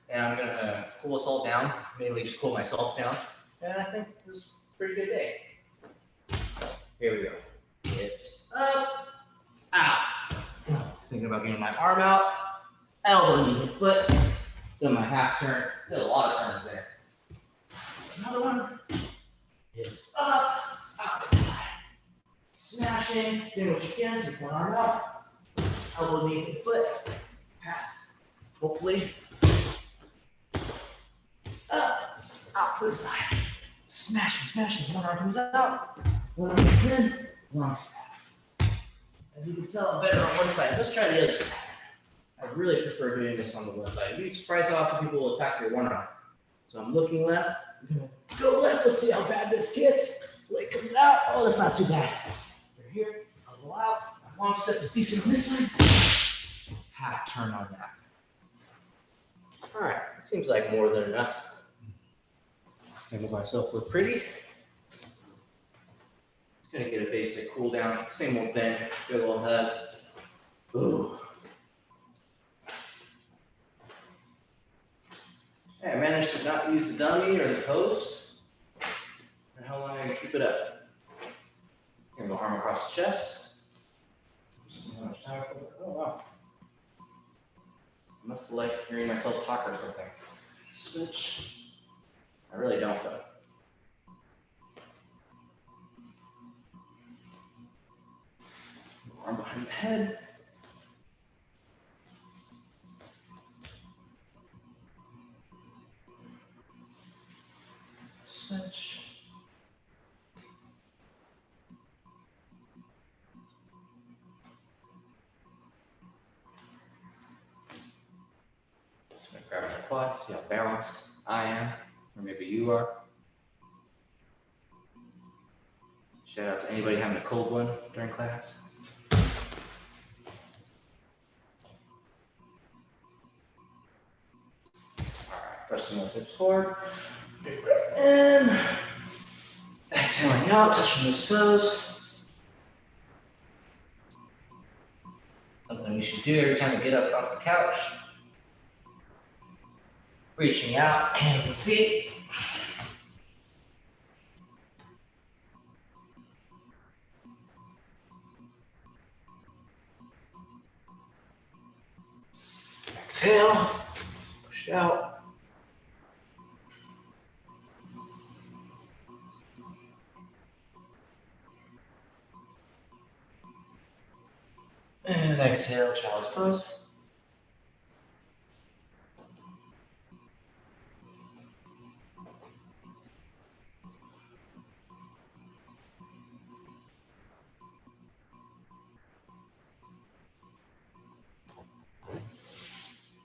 and I'm gonna cool us all down, mainly just cool myself down. And I think this is a pretty good day. Here we go. Hips up, out. Thinking about getting my arm out, elbow, knee, foot. Done my half turn. Did a lot of turns there. Another one. Hips up, out to the side. Smashing, doing what you can, take one arm out. Elbow, knee, and foot. Pass. Hopefully. Up, out to the side. Smashing. One arm comes out. One arm comes in. Long step. As you can tell, I'm better on one side. Let's try the other side. I really prefer doing this on the one side. You'd be surprised how often people will attack your one arm. So I'm looking left. I'm gonna go left. Let's see how bad this gets. Leg comes out. Oh, that's not too bad. We're here. I'll go out. My long step is decent on this side. Half turn on that. All right. Seems like more than enough. Make myself look pretty. Just gonna get a basic cool down. Same old thing. Good little heads. Ooh. I managed to not use the dummy or the post. And how long am I going to keep it up? I'm going to go arm across the chest. How much time? Oh, wow. I must have liked hearing myself talk or something. Switch. I really don't, though. Arm behind the head. Switch. Just gonna grab my quad, see how balanced I am, or maybe you are. Shout out to anybody having a cold one during class. Alright, pressing those hips forward. Big breath in. Exhaling out, touching those toes. Something you should do every time you get up off the couch. Reaching out, hands and feet. Exhale, push it out. And exhale, child's pose.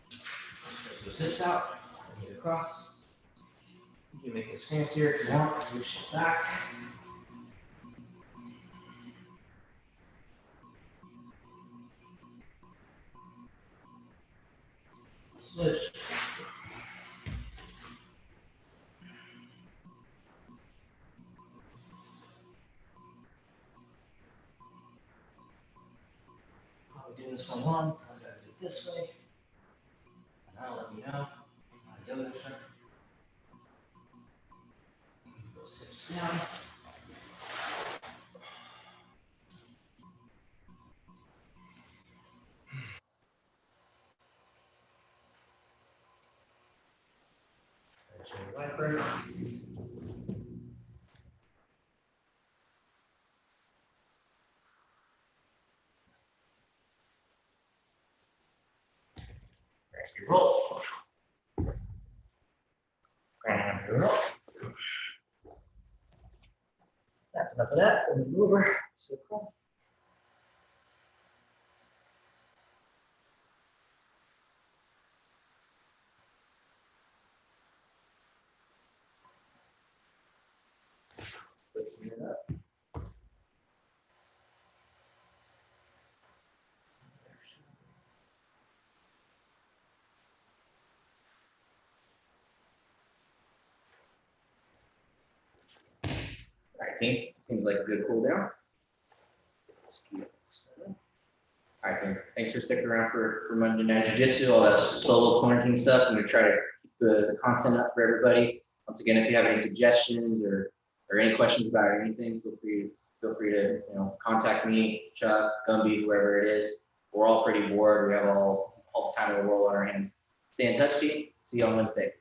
Stretch those hips out, knee across. You can make this fancier if you want. Reach back. Switch. Probably doing this one long. I'm going to do it this way. And that'll let me know. down. Roll. And roll. That's enough of that. We'll move over. Circle. Lifting it up. All right, team. Seems like a good cool down. All right, team. Thanks for sticking around for Monday Night Jiu Jitsu, all that solo quarantine stuff. I'm going to try to keep the content up for everybody. Once again, if you have any suggestions or any questions about anything, feel free to contact me, Chuck, Gumby, whoever it is. We're all pretty bored. We have all the time in the world on our hands. Stay in touch, team. See you on Wednesday.